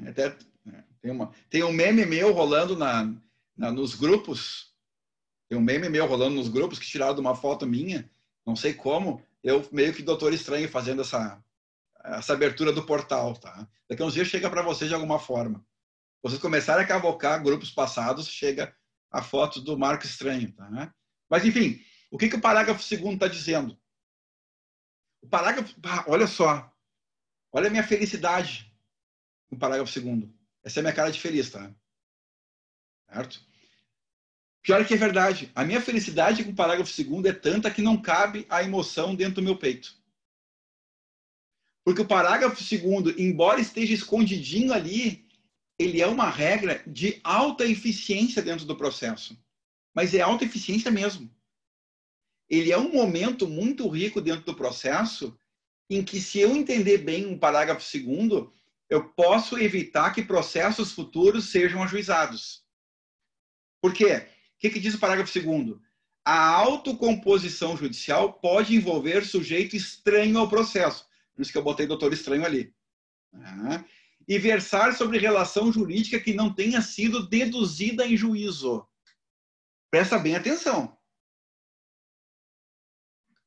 Até, tem um meme meu rolando nos grupos. Tem um meme meu rolando nos grupos que tiraram de uma foto minha. Não sei como. Eu meio que Doutor Estranho fazendo essa abertura do portal. Tá? Daqui a uns dias chega para vocês de alguma forma. Vocês começarem a cavocar grupos passados, chega a foto do Marco Estranho. Tá? Mas, enfim, o que o parágrafo 2º está dizendo? O parágrafo... olha só. Olha a minha felicidade no parágrafo 2º. Essa é a minha cara de feliz, tá? Certo? Pior que é verdade. A minha felicidade com o parágrafo 2º é tanta que não cabe a emoção dentro do meu peito. Porque o parágrafo 2º, embora esteja escondidinho ali, ele é uma regra de alta eficiência dentro do processo. Mas é alta eficiência mesmo. Ele é um momento muito rico dentro do processo em que, se eu entender bem um parágrafo 2º, eu posso evitar que processos futuros sejam ajuizados. Por quê? O que diz o parágrafo 2º? A autocomposição judicial pode envolver sujeito estranho ao processo. Por isso que eu botei doutor estranho ali. E versar sobre relação jurídica que não tenha sido deduzida em juízo. Presta bem atenção.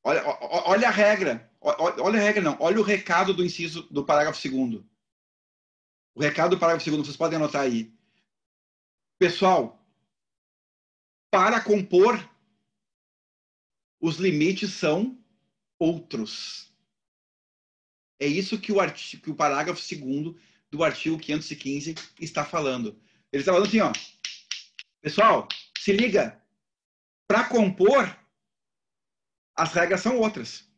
Olha a regra. Olha a regra, não. Olha o recado do inciso do parágrafo 2º. O recado do parágrafo 2º, vocês podem anotar aí. Pessoal, para compor, os limites são outros. É isso que o parágrafo 2º do artigo 515 está falando. Ele está falando assim, ó. Pessoal, se liga. Para compor, as regras são outras.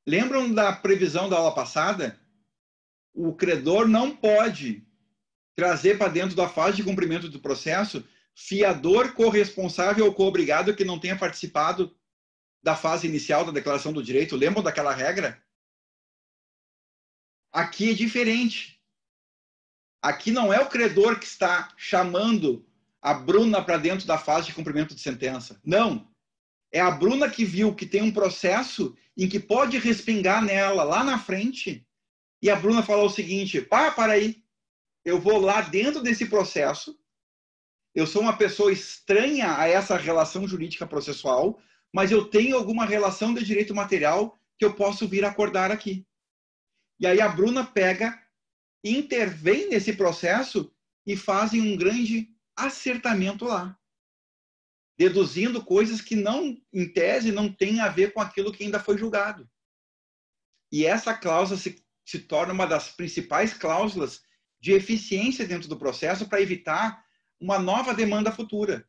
Lembram da previsão da aula passada? O credor não pode trazer para dentro da fase de cumprimento do processo fiador, corresponsável ou coobrigado que não tenha participado da fase inicial da declaração do direito. Lembram daquela regra? Aqui é diferente. Aqui não é o credor que está chamando a Bruna para dentro da fase de cumprimento de sentença. Não. É a Bruna que viu que tem um processo em que pode respingar nela lá na frente, e a Bruna falou o seguinte: para aí, eu vou lá dentro desse processo, eu sou uma pessoa estranha a essa relação jurídica processual, mas eu tenho alguma relação de direito material que eu posso vir acordar aqui. E aí a Bruna pega, intervém nesse processo e fazem um grande acertamento lá, deduzindo coisas que não, em tese, não tem a ver com aquilo que ainda foi julgado. E essa cláusula se torna uma das principais cláusulas de eficiência dentro do processo para evitar uma nova demanda futura.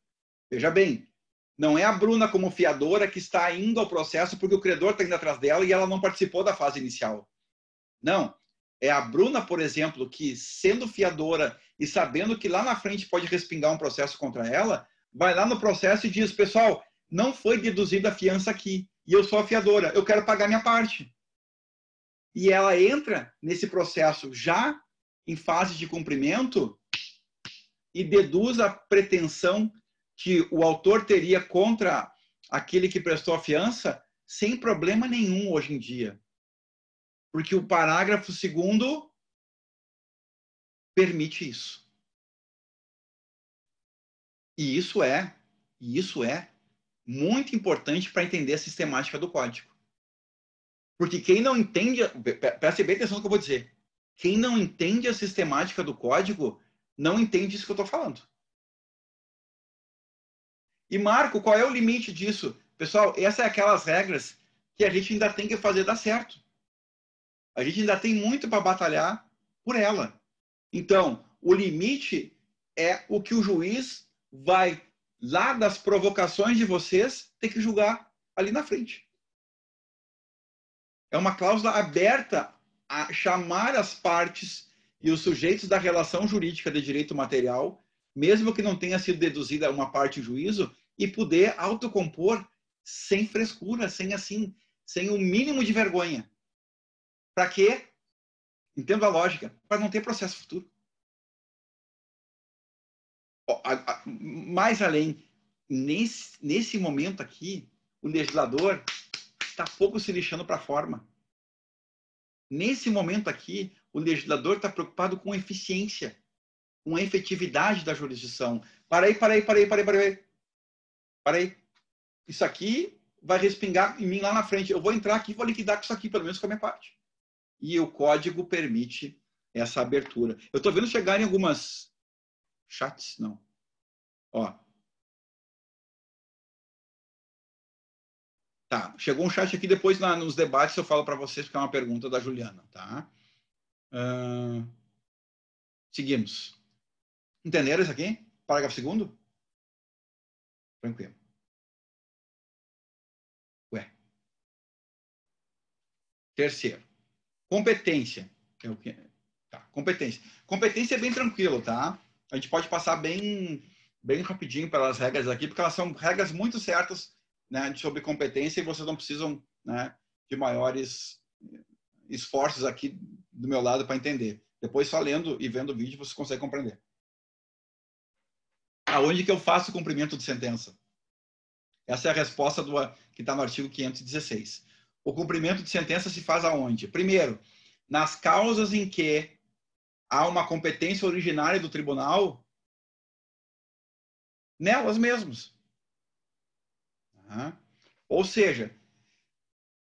Veja bem, não é a Bruna como fiadora que está indo ao processo porque o credor está indo atrás dela e ela não participou da fase inicial. Não. É a Bruna, por exemplo, que, sendo fiadora e sabendo que lá na frente pode respingar um processo contra ela, vai lá no processo e diz: pessoal, não foi deduzida a fiança aqui, e eu sou a fiadora, eu quero pagar minha parte. E ela entra nesse processo já em fase de cumprimento e deduz a pretensão que o autor teria contra aquele que prestou a fiança sem problema nenhum hoje em dia. Porque o parágrafo 2º permite isso. E isso é muito importante para entender a sistemática do código. Porque quem não entende, preste bem atenção no que eu vou dizer, quem não entende a sistemática do código não entende isso que eu estou falando. E, Marco, qual é o limite disso? Pessoal, essas são aquelas regras que a gente ainda tem que fazer dar certo. A gente ainda tem muito para batalhar por ela. Então, o limite é o que o juiz vai, lá das provocações de vocês, ter que julgar ali na frente. É uma cláusula aberta a chamar as partes e os sujeitos da relação jurídica de direito material, mesmo que não tenha sido deduzida uma parte em juízo, e poder autocompor sem frescura, sem o mínimo de vergonha. Para quê? Entendo a lógica. Para não ter processo futuro. Mais além, nesse momento aqui, o legislador está pouco se lixando para a forma. Nesse momento aqui, o legislador está preocupado com eficiência, com a efetividade da jurisdição. Para aí. Isso aqui vai respingar em mim lá na frente. Eu vou entrar aqui e vou liquidar com isso aqui, pelo menos com a minha parte. E o código permite essa abertura. Eu estou vendo chegar em algumas chats, não. Ó. Tá, chegou um chat aqui, depois nos debates eu falo para vocês, porque é uma pergunta da Juliana, tá? Seguimos. Entenderam isso aqui? Parágrafo 2º? Tranquilo. Ué. Terceiro, competência. Que é o que? Tá, competência. Competência é bem tranquilo, tá? A gente pode passar bem rapidinho pelas regras aqui, porque elas são regras muito certas, né, sobre competência, e vocês não precisam, né, de maiores esforços aqui do meu lado para entender. Depois, só lendo e vendo o vídeo, você consegue compreender. Aonde que eu faço o cumprimento de sentença? Essa é a resposta que está no artigo 516. O cumprimento de sentença se faz aonde? Primeiro, nas causas em que há uma competência originária do tribunal, nelas mesmas. Ou seja,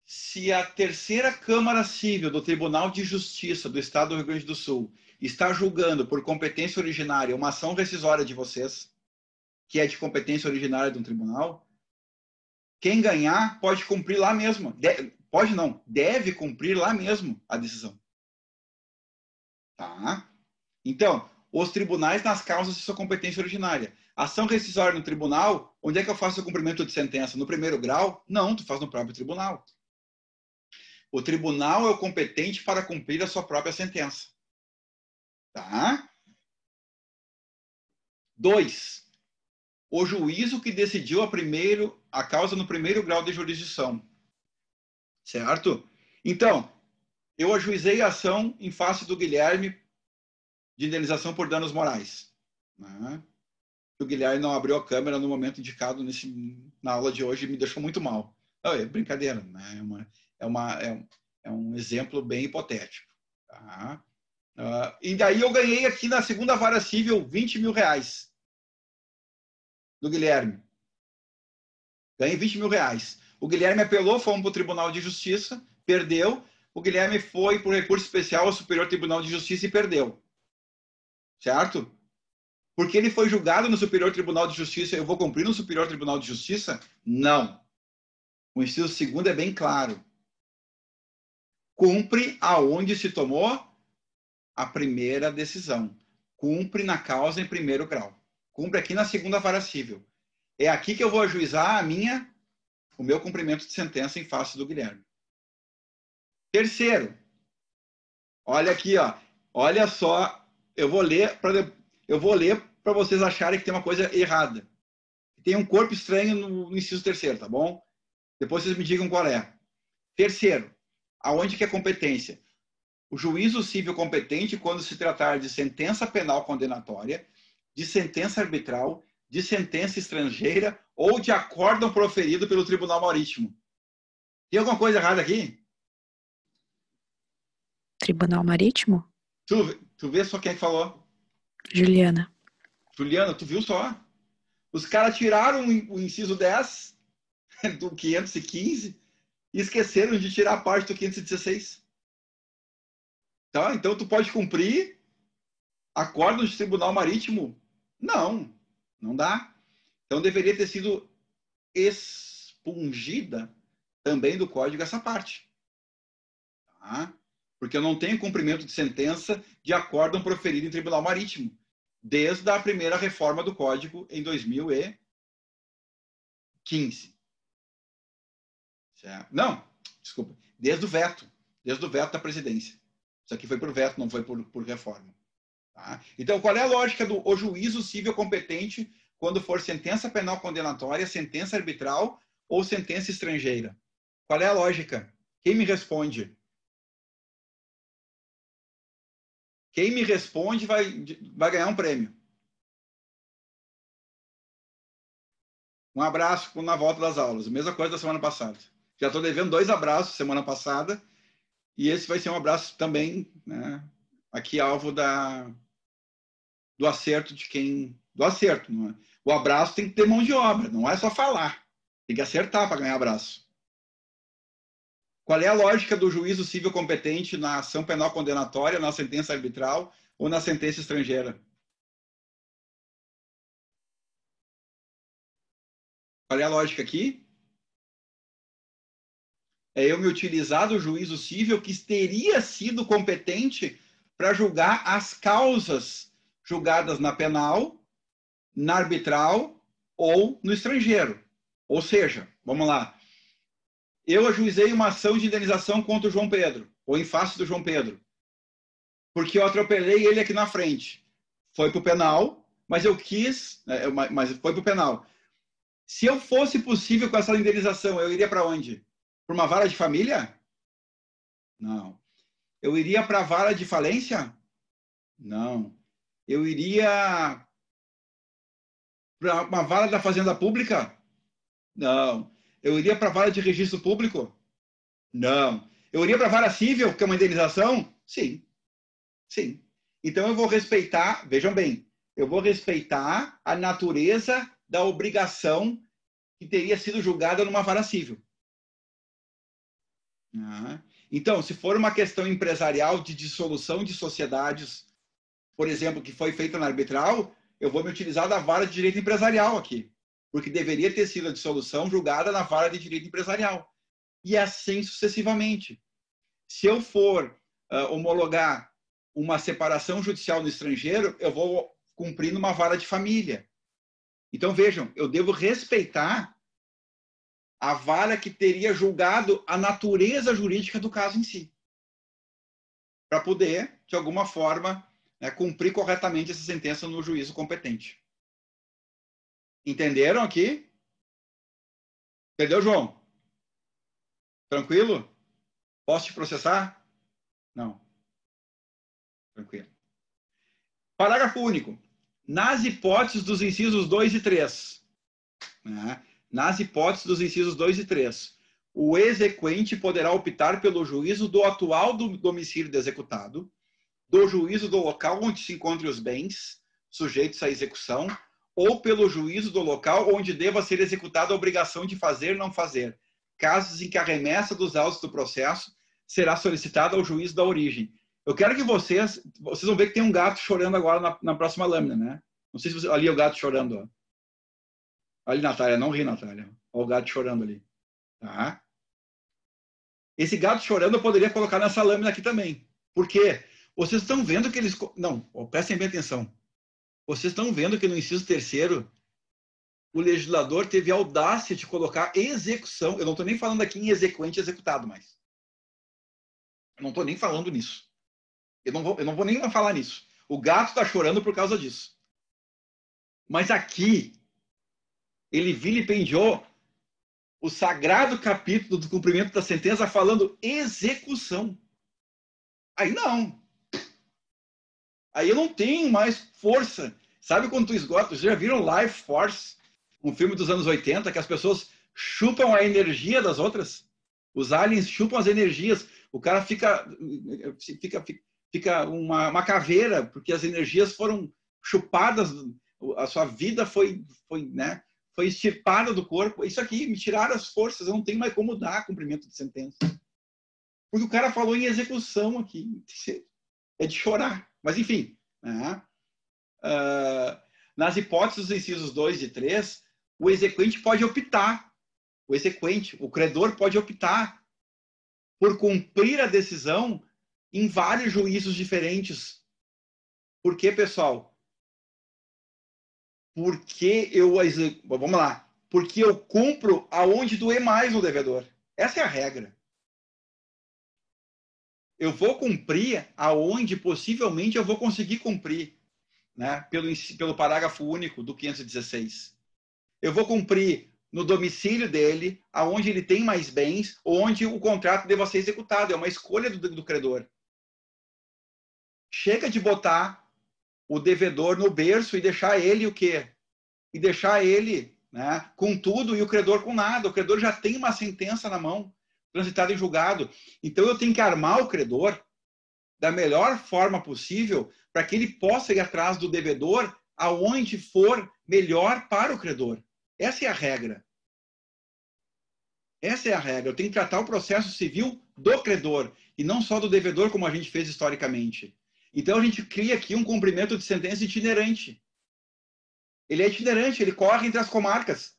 se a terceira Câmara Civil do Tribunal de Justiça do Estado do Rio Grande do Sul está julgando por competência originária uma ação rescisória de vocês, que é de competência originária de um tribunal, quem ganhar pode cumprir lá mesmo. Pode não, deve cumprir lá mesmo a decisão. Tá? Então, os tribunais nas causas de sua competência originária. Ação rescisória no tribunal, onde é que eu faço o cumprimento de sentença? No primeiro grau? Não, tu faz no próprio tribunal. O tribunal é o competente para cumprir a sua própria sentença. Tá? 2. O juízo que decidiu a causa no primeiro grau de jurisdição. Certo? Então, eu ajuizei a ação em face do Guilherme de indenização por danos morais. Né? O Guilherme não abriu a câmera no momento indicado na aula de hoje e me deixou muito mal. Não, é brincadeira, né? É um exemplo bem hipotético. Tá? E daí eu ganhei aqui na segunda vara civil 20 mil reais do Guilherme. Ganhei 20 mil reais. O Guilherme apelou, fomos para o Tribunal de Justiça, perdeu. O Guilherme foi por recurso especial ao Superior Tribunal de Justiça e perdeu. Certo? Porque ele foi julgado no Superior Tribunal de Justiça, eu vou cumprir no Superior Tribunal de Justiça? Não. O inciso segundo é bem claro. Cumpre aonde se tomou a primeira decisão. Cumpre na causa em primeiro grau. Cumpre aqui na segunda vara civil. É aqui que eu vou ajuizar o meu cumprimento de sentença em face do Guilherme. Terceiro, olha aqui, ó. Olha só, eu vou ler para vocês acharem que tem uma coisa errada. Tem um corpo estranho no inciso terceiro, tá bom? Depois vocês me digam qual é. Terceiro, aonde que é competência? O juízo civil competente quando se tratar de sentença penal condenatória, de sentença arbitral, de sentença estrangeira ou de acórdão proferido pelo Tribunal Marítimo. Tem alguma coisa errada aqui? Tribunal Marítimo? Tu vê só quem falou? Juliana. Juliana, tu viu só? Os caras tiraram o inciso 10 do 515 e esqueceram de tirar a parte do 516. Tá? Então, tu pode cumprir acórdão de Tribunal Marítimo? Não dá. Então, deveria ter sido expungida também do código essa parte. Tá? Porque eu não tenho cumprimento de sentença de acórdão proferido em Tribunal Marítimo, desde a primeira reforma do código em 2015. Certo? Não, desculpa, desde o veto da presidência. Isso aqui foi por veto, não foi por reforma. Tá? Então, qual é a lógica do juízo civil competente quando for sentença penal condenatória, sentença arbitral ou sentença estrangeira? Qual é a lógica? Quem me responde? Quem me responde vai ganhar um prêmio. Um abraço na volta das aulas. Mesma coisa da semana passada. Já estou devendo 2 abraços semana passada. E esse vai ser um abraço também, né, aqui alvo do acerto de quem... Do acerto. Não é? O abraço tem que ter mão de obra. Não é só falar. Tem que acertar para ganhar abraço. Qual é a lógica do juízo civil competente na ação penal condenatória, na sentença arbitral ou na sentença estrangeira? Qual é a lógica aqui? É eu me utilizar do juízo civil que teria sido competente para julgar as causas julgadas na penal, na arbitral ou no estrangeiro. Ou seja, vamos lá. eu ajuizei uma ação de indenização contra o João Pedro, ou em face do João Pedro, porque eu atropelei ele aqui na frente. Foi para o penal, mas eu quis, mas foi para o penal. Se eu fosse possível com essa indenização, eu iria para onde? Para uma vara de família? Não. Eu iria para a vara de falência? Não. Eu iria para uma vara da Fazenda Pública? Não. Eu iria para a vara de registro público? Não. Eu iria para a vara civil, que é uma indenização? Sim. Sim. Então eu vou respeitar, vejam bem, eu vou respeitar a natureza da obrigação que teria sido julgada numa vara civil. Então, se for uma questão empresarial de dissolução de sociedades, por exemplo, que foi feita na arbitral, eu vou me utilizar da vara de direito empresarial aqui, porque deveria ter sido a dissolução julgada na vara de direito empresarial. E assim sucessivamente. Se eu for homologar uma separação judicial no estrangeiro, eu vou cumprir numa vara de família. Então, vejam, eu devo respeitar a vara que teria julgado a natureza jurídica do caso em si, para poder, de alguma forma, cumprir corretamente essa sentença no juízo competente. Entenderam aqui? Entendeu, João? Tranquilo? Posso te processar? Não. Tranquilo. Parágrafo único. Nas hipóteses dos incisos 2 e 3, nas hipóteses dos incisos 2 e 3, o exequente poderá optar pelo juízo do atual domicílio do executado, do juízo do local onde se encontram os bens sujeitos à execução, ou pelo juízo do local onde deva ser executada a obrigação de fazer ou não fazer, casos em que a remessa dos autos do processo será solicitada ao juízo da origem. Eu quero que vocês vão ver que tem um gato chorando agora na próxima lâmina, né? Não sei se você... Ali é o gato chorando, ó. Ali, Natália, não ri, Natália. Olha o gato chorando ali. Tá? Esse gato chorando eu poderia colocar nessa lâmina aqui também. Por quê? Vocês estão vendo que eles... Não, prestem bem atenção. Vocês estão vendo que no inciso 3º, o legislador teve a audácia de colocar execução. Eu não estou nem falando aqui em exequente executado mais. Eu não estou nem falando nisso. Eu não vou nem falar nisso. O gato está chorando por causa disso. Mas aqui, ele vilipendiou o sagrado capítulo do cumprimento da sentença falando execução. Aí não. Aí eu não tenho mais força. Sabe quando tu esgota? Vocês já viram Life Force? Um filme dos anos 80, que as pessoas chupam a energia das outras? Os aliens chupam as energias. O cara fica uma caveira, porque as energias foram chupadas, a sua vida foi extirpada do corpo. Isso aqui, me tiraram as forças, eu não tenho mais como dar cumprimento de sentença. Porque o cara falou em execução aqui. É de chorar. Mas, enfim, nas hipóteses dos incisos 2 e 3, o exequente pode optar. O credor pode optar por cumprir a decisão em vários juízos diferentes. Por quê, pessoal? Porque vamos lá. Porque eu cumpro aonde doer mais no devedor. Essa é a regra. Eu vou cumprir aonde possivelmente eu vou conseguir cumprir, né? Pelo parágrafo único do 516. Eu vou cumprir no domicílio dele, aonde ele tem mais bens, ou onde o contrato deva ser executado. É uma escolha do credor. Chega de botar o devedor no berço e deixar ele o quê? E deixar ele, né, com tudo e o credor com nada. O credor já tem uma sentença na mão, transitada em julgado. Então eu tenho que armar o credor da melhor forma possível para que ele possa ir atrás do devedor aonde for melhor para o credor. Essa é a regra. Essa é a regra. Eu tenho que tratar o processo civil do credor e não só do devedor, como a gente fez historicamente. Então, a gente cria aqui um cumprimento de sentença itinerante. Ele é itinerante, ele corre entre as comarcas.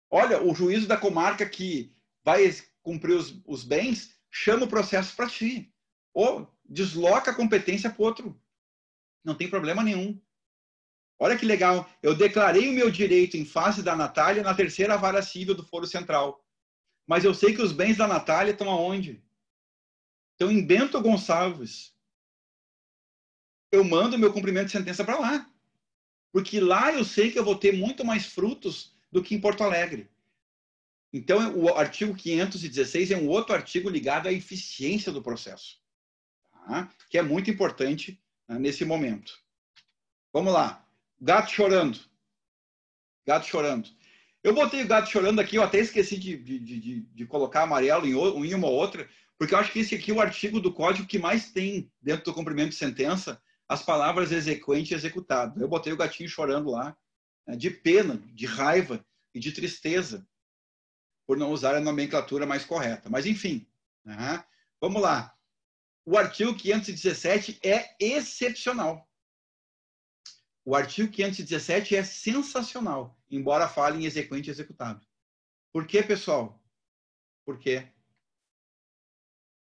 Olha, o juízo da comarca que vai cumprir os bens chama o processo para ti. Ou desloca a competência para o outro. Não tem problema nenhum. Olha que legal. Eu declarei o meu direito em face da Natália na 3ª Vara Civil do Foro Central. Mas eu sei que os bens da Natália estão aonde? Estão em Bento Gonçalves. Eu mando meu cumprimento de sentença para lá. Porque lá eu sei que eu vou ter muito mais frutos do que em Porto Alegre. Então, o artigo 516 é um outro artigo ligado à eficiência do processo, tá? Que é muito importante, né, nesse momento. Vamos lá. Gato chorando. Gato chorando. Eu botei o gato chorando aqui, eu até esqueci de colocar amarelo em uma ou outra, porque eu acho que esse aqui é o artigo do código que mais tem dentro do cumprimento de sentença as palavras exequente e executado. Eu botei o gatinho chorando lá, né, de pena, de raiva e de tristeza, por não usar a nomenclatura mais correta. Mas, enfim, né? Vamos lá. O artigo 517 é excepcional. O artigo 517 é sensacional, embora fale em exequente e executado. Por quê, pessoal? Por quê?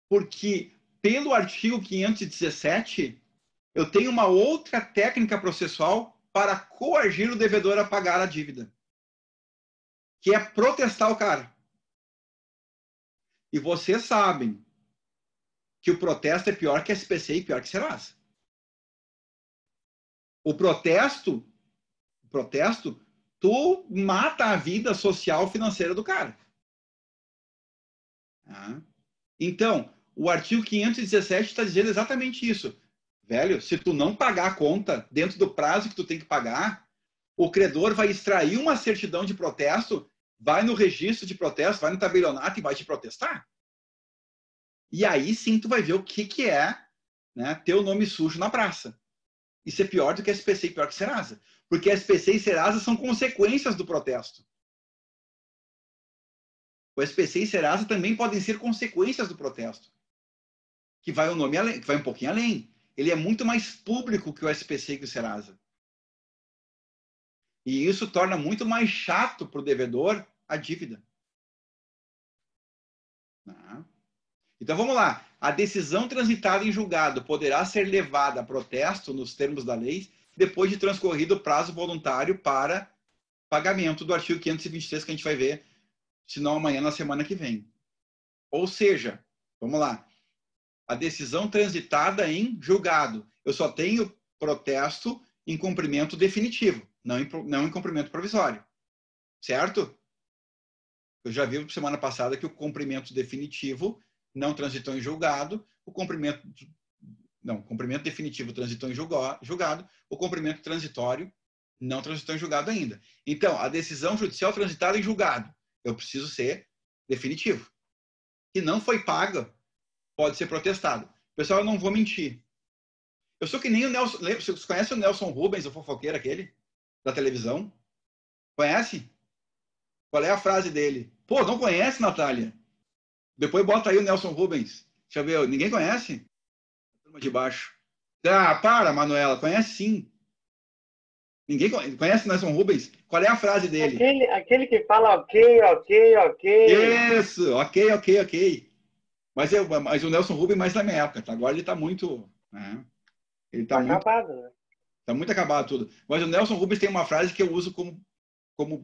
Porque, pelo artigo 517, eu tenho uma outra técnica processual para coagir o devedor a pagar a dívida, que é protestar o cara. E vocês sabem que o protesto é pior que SPC e pior que Serasa. O protesto, tu mata a vida social financeira do cara. Tá? Então, o artigo 517 está dizendo exatamente isso. Velho, se tu não pagar a conta dentro do prazo que tu tem que pagar, o credor vai extrair uma certidão de protesto, vai no registro de protesto, vai no tabelionato e vai te protestar. E aí sim tu vai ver o que é, né, ter o nome sujo na praça. Isso é pior do que SPC e pior que Serasa. Porque SPC e Serasa são consequências do protesto. O SPC e Serasa também podem ser consequências do protesto. Que vai um nome além, que vai um pouquinho além. Ele é muito mais público que o SPC e que o Serasa. E isso torna muito mais chato para o devedor a dívida. Então vamos lá. A decisão transitada em julgado poderá ser levada a protesto nos termos da lei depois de transcorrido o prazo voluntário para pagamento do artigo 523 que a gente vai ver, se não amanhã, na semana que vem. Ou seja, vamos lá. A decisão transitada em julgado. Eu só tenho protesto em cumprimento definitivo, não em cumprimento provisório. Certo? Eu já vi semana passada que o cumprimento definitivo não transitou em julgado, o cumprimento definitivo transitou em julgado, o cumprimento transitório não transitou em julgado ainda. Então, a decisão judicial transitada em julgado, eu preciso ser definitivo. Se não foi paga, pode ser protestado. Pessoal, eu não vou mentir. Eu sou que nem o Nelson. Vocês conhecem o Nelson Rubens, o fofoqueiro aquele, da televisão? Conhece? Qual é a frase dele? Pô, não conhece, Natália? Depois bota aí o Nelson Rubens. Deixa eu ver, ninguém conhece? Turma de baixo. Ah, para, Manuela, conhece sim. Ninguém conhece o Nelson Rubens? Qual é a frase dele? Aquele que fala ok. Isso, ok. Mas o Nelson Rubens mais na minha época, tá? Agora ele tá muito... Né? Ele tá muito acabado, né? Tá muito acabado tudo. Mas o Nelson Rubens tem uma frase que eu uso como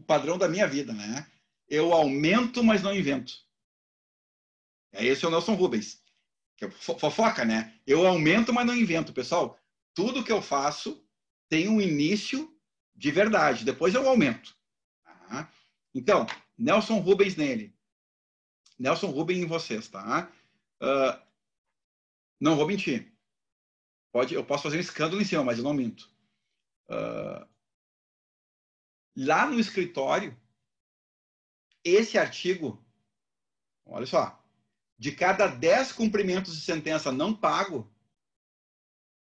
padrão da minha vida, né? Eu aumento, mas não invento. Esse é o Nelson Rubens. Que é fofoca, né? Eu aumento, mas não invento. Pessoal, tudo que eu faço tem um início de verdade. Depois eu aumento. Tá? Então, Nelson Rubens nele. Nelson Rubens em vocês, tá? Não vou mentir. Eu posso fazer um escândalo em cima, mas eu não minto. Lá no escritório, esse artigo, olha só, de cada 10 cumprimentos de sentença não pago,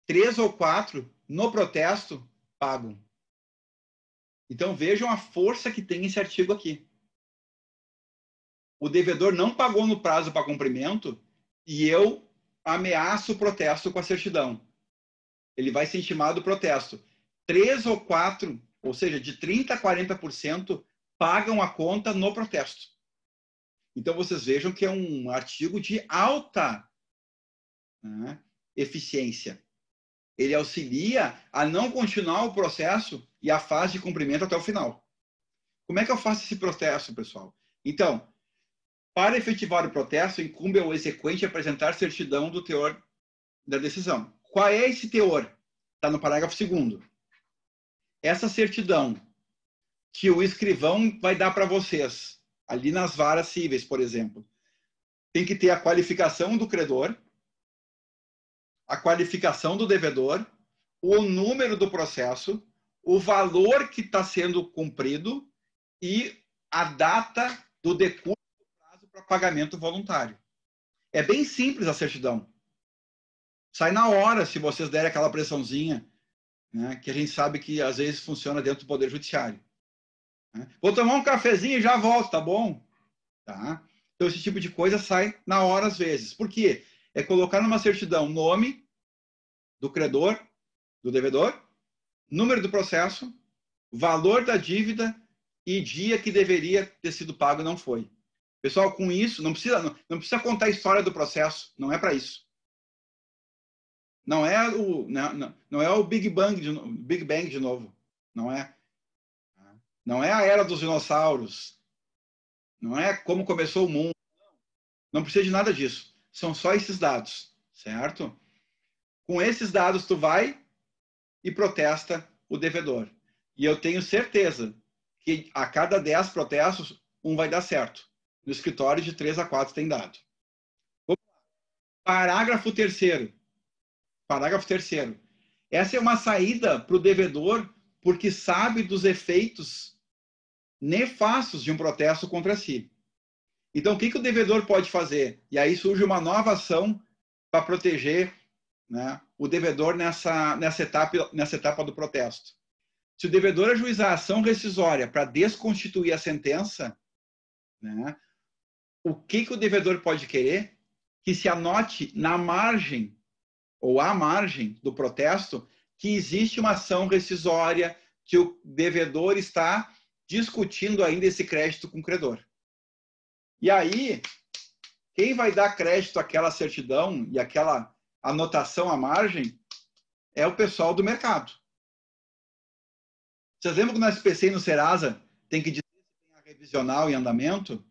3 ou 4 no protesto pagam. Então vejam a força que tem esse artigo aqui. O devedor não pagou no prazo para cumprimento e eu ameaço o protesto com a certidão. Ele vai ser intimado do protesto. 3 ou 4, ou seja, de 30% a 40%, pagam a conta no protesto. Então, vocês vejam que é um artigo de alta, né, eficiência. Ele auxilia a não continuar o processo e a fase de cumprimento até o final. Como é que eu faço esse processo, pessoal? Então, Para efetivar o protesto, incumbe ao exequente apresentar certidão do teor da decisão. Qual é esse teor? Está no parágrafo 2º. Essa certidão que o escrivão vai dar para vocês, ali nas varas cíveis, por exemplo, tem que ter a qualificação do credor, a qualificação do devedor, o número do processo, o valor que está sendo cumprido e a data do decurso do prazo para pagamento voluntário. É bem simples a certidão. Sai na hora, se vocês derem aquela pressãozinha, né, que a gente sabe que às vezes funciona dentro do Poder Judiciário. Né? Vou tomar um cafezinho e já volto, tá bom? Tá? Então, esse tipo de coisa sai na hora às vezes. Por quê? É colocar numa certidão nome do credor, do devedor, número do processo, valor da dívida e dia que deveria ter sido pago e não foi. Pessoal, com isso, não precisa contar a história do processo, não é para isso. Não é o Big Bang de novo. Não é. Não é a era dos dinossauros. Não é como começou o mundo. Não precisa de nada disso. São só esses dados, certo? Com esses dados, tu vai e protesta o devedor. E eu tenho certeza que a cada 10 protestos, um vai dar certo. No escritório, de 3 a 4 tem dado. Parágrafo 3º. Parágrafo 3º. Essa é uma saída para o devedor porque sabe dos efeitos nefastos de um protesto contra si. Então, o que o devedor pode fazer? E aí surge uma nova ação para proteger, né, o devedor nessa etapa do protesto. Se o devedor ajuizar a ação rescisória para desconstituir a sentença, né, o que o devedor pode querer? Que se anote na margem ou à margem do protesto que existe uma ação rescisória, que o devedor está discutindo ainda esse crédito com o credor. E aí, quem vai dar crédito àquela certidão e àquela anotação à margem é o pessoal do mercado. Vocês lembram que no SPC e no Serasa tem que dizer se tem a revisional em andamento?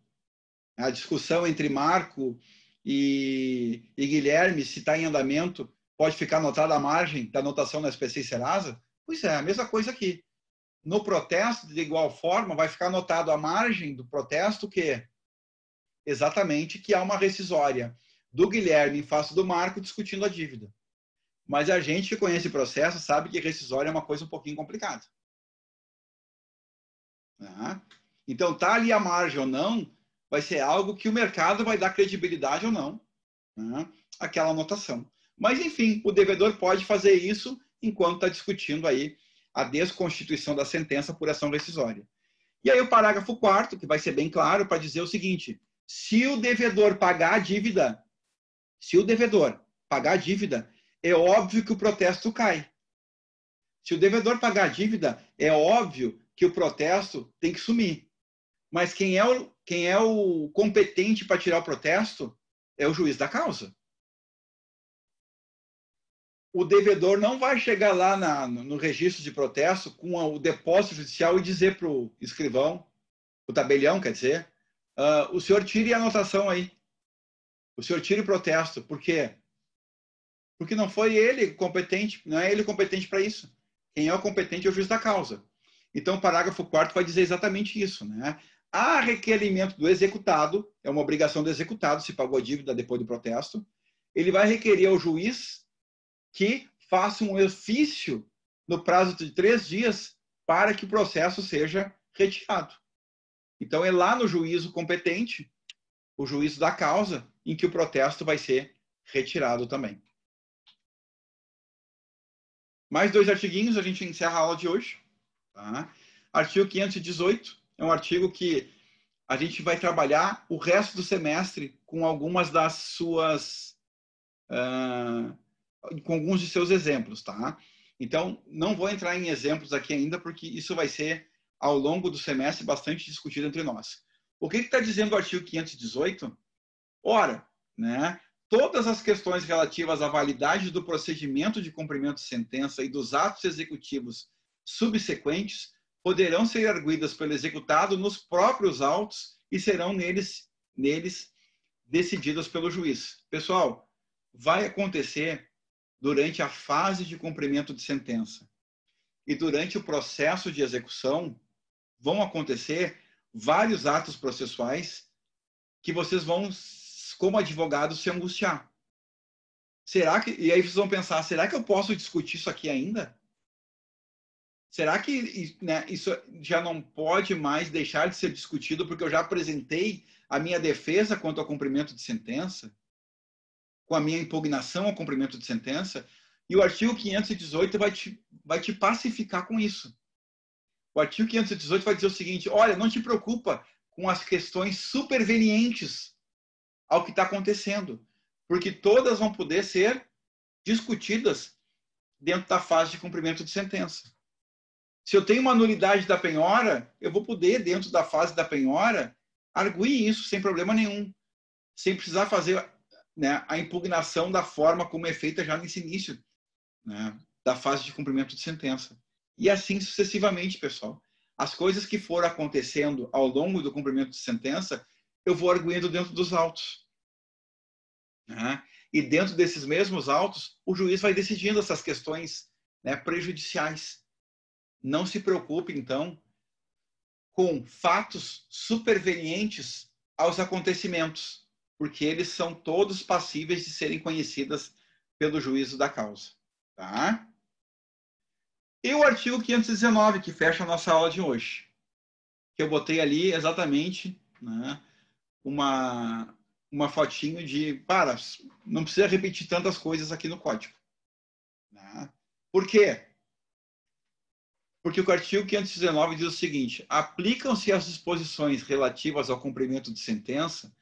A discussão entre Marco e Guilherme, se está em andamento, pode ficar anotada a margem da anotação no SPC e Serasa? Pois é, a mesma coisa aqui. No protesto, de igual forma, vai ficar anotado a margem do protesto que exatamente que há uma rescisória do Guilherme em face do Marco discutindo a dívida. Mas a gente que conhece o processo sabe que rescisória é uma coisa um pouquinho complicada. Então, tá ali a margem ou não, vai ser algo que o mercado vai dar credibilidade ou não, né, àquela anotação. Mas, enfim, o devedor pode fazer isso enquanto está discutindo aí a desconstituição da sentença por ação rescisória. E aí o parágrafo 4º, que vai ser bem claro, para dizer o seguinte: se o devedor pagar a dívida, é óbvio que o protesto cai. Se o devedor pagar a dívida, é óbvio que o protesto tem que sumir. Mas quem é o competente para tirar o protesto é o juiz da causa. O devedor não vai chegar lá no registro de protesto com o depósito judicial e dizer para o escrivão, o tabelião, quer dizer, o senhor tire a anotação aí. O senhor tire o protesto. Por quê? Porque não foi ele competente, não é ele competente para isso. Quem é o competente é o juiz da causa. Então, o parágrafo 4º vai dizer exatamente isso, né? Há requerimento do executado, é uma obrigação do executado, se pagou a dívida depois do protesto, ele vai requerer ao juiz que faça um ofício no prazo de 3 dias para que o processo seja retirado. Então, é lá no juízo competente, o juízo da causa, em que o protesto vai ser retirado também. Mais 2 artiguinhos, a gente encerra a aula de hoje. Tá? Artigo 518 é um artigo que a gente vai trabalhar o resto do semestre com algumas das suas... com alguns de seus exemplos, tá? Então, não vou entrar em exemplos aqui ainda, porque isso vai ser, ao longo do semestre, bastante discutido entre nós. O que está dizendo o artigo 518? Ora, né, todas as questões relativas à validade do procedimento de cumprimento de sentença e dos atos executivos subsequentes poderão ser arguidas pelo executado nos próprios autos e serão neles neles decididas pelo juiz. Pessoal, vai acontecer durante a fase de cumprimento de sentença e durante o processo de execução, vão acontecer vários atos processuais que vocês vão, como advogados, se angustiar. Será que, e aí vocês vão pensar, será que eu posso discutir isso aqui ainda? Será que, né, isso já não pode mais deixar de ser discutido porque eu já apresentei a minha defesa quanto ao cumprimento de sentença? Com a minha impugnação ao cumprimento de sentença? E o artigo 518 vai te pacificar com isso. O artigo 518 vai dizer o seguinte: olha, não te preocupa com as questões supervenientes ao que está acontecendo, porque todas vão poder ser discutidas dentro da fase de cumprimento de sentença. Se eu tenho uma nulidade da penhora, eu vou poder, dentro da fase da penhora, arguir isso sem problema nenhum, sem precisar fazer, né, a impugnação da forma como é feita já nesse início, né, da fase de cumprimento de sentença. E assim sucessivamente, pessoal. As coisas que foram acontecendo ao longo do cumprimento de sentença, eu vou arguindo dentro dos autos. Né? E dentro desses mesmos autos, o juiz vai decidindo essas questões, né, prejudiciais. Não se preocupe, então, com fatos supervenientes aos acontecimentos, porque eles são todos passíveis de serem conhecidas pelo juízo da causa. Tá? E o artigo 519, que fecha a nossa aula de hoje, que eu botei ali exatamente, né, uma fotinho de, não precisa repetir tantas coisas aqui no código. Né? Por quê? Porque o artigo 519 diz o seguinte: aplicam-se as disposições relativas ao cumprimento de sentença,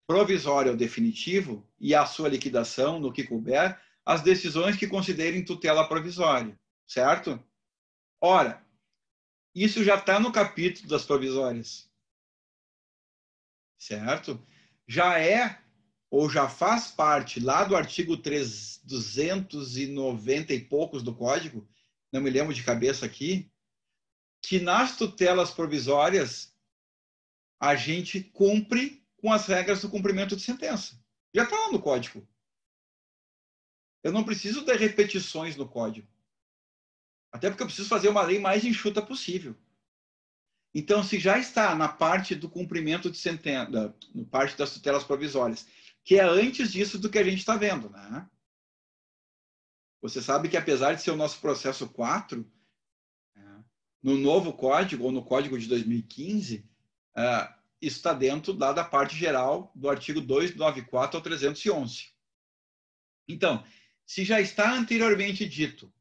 provisória ou definitivo, e à sua liquidação, no que couber, as decisões que considerem tutela provisória. Certo? Ora, isso já está no capítulo das provisórias. Certo? Já é, ou já faz parte lá do artigo 290 e poucos do Código, não me lembro de cabeça aqui, que nas tutelas provisórias a gente cumpre com as regras do cumprimento de sentença. Já está lá no Código. Eu não preciso de repetições no Código. Até porque eu preciso fazer uma lei mais enxuta possível. Então, se já está na parte do cumprimento de sentença, na parte das tutelas provisórias, que é antes disso do que a gente está vendo, né? Você sabe que, apesar de ser o nosso processo 4, no novo código, ou no código de 2015, isso está dentro da parte geral do artigo 294 ao 311. Então, se já está anteriormente dito,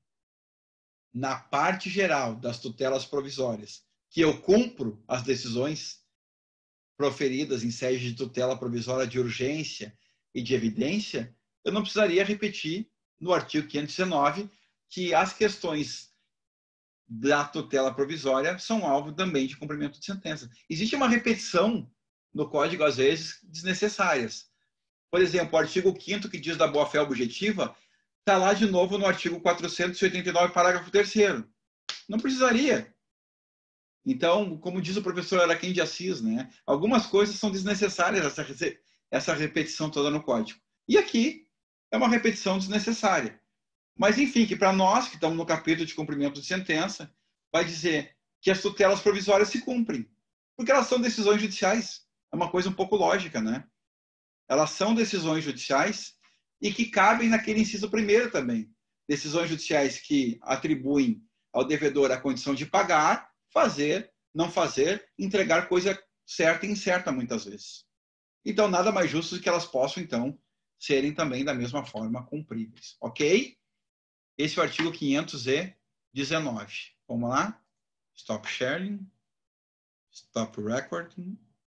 na parte geral das tutelas provisórias, que eu cumpro as decisões proferidas em sede de tutela provisória de urgência e de evidência, eu não precisaria repetir no artigo 519 que as questões da tutela provisória são alvo também de cumprimento de sentença. Existe uma repetição no Código, às vezes, desnecessárias. Por exemplo, o artigo 5º, que diz da boa-fé objetiva, está lá de novo no artigo 489, parágrafo 3º. Não precisaria. Então, como diz o professor Araquém de Assis, né, algumas coisas são desnecessárias, essa repetição toda no Código. E aqui é uma repetição desnecessária. Mas, enfim, que para nós, que estamos no capítulo de cumprimento de sentença, vai dizer que as tutelas provisórias se cumprem. Porque elas são decisões judiciais. É uma coisa um pouco lógica, né? Elas são decisões judiciais e que cabem naquele inciso primeiro também. Decisões judiciais que atribuem ao devedor a condição de pagar, fazer, não fazer, entregar coisa certa e incerta, muitas vezes. Então, nada mais justo do que elas possam, então, serem também da mesma forma cumpríveis. Ok? Esse é o artigo 519. Vamos lá? Stop sharing. Stop recording.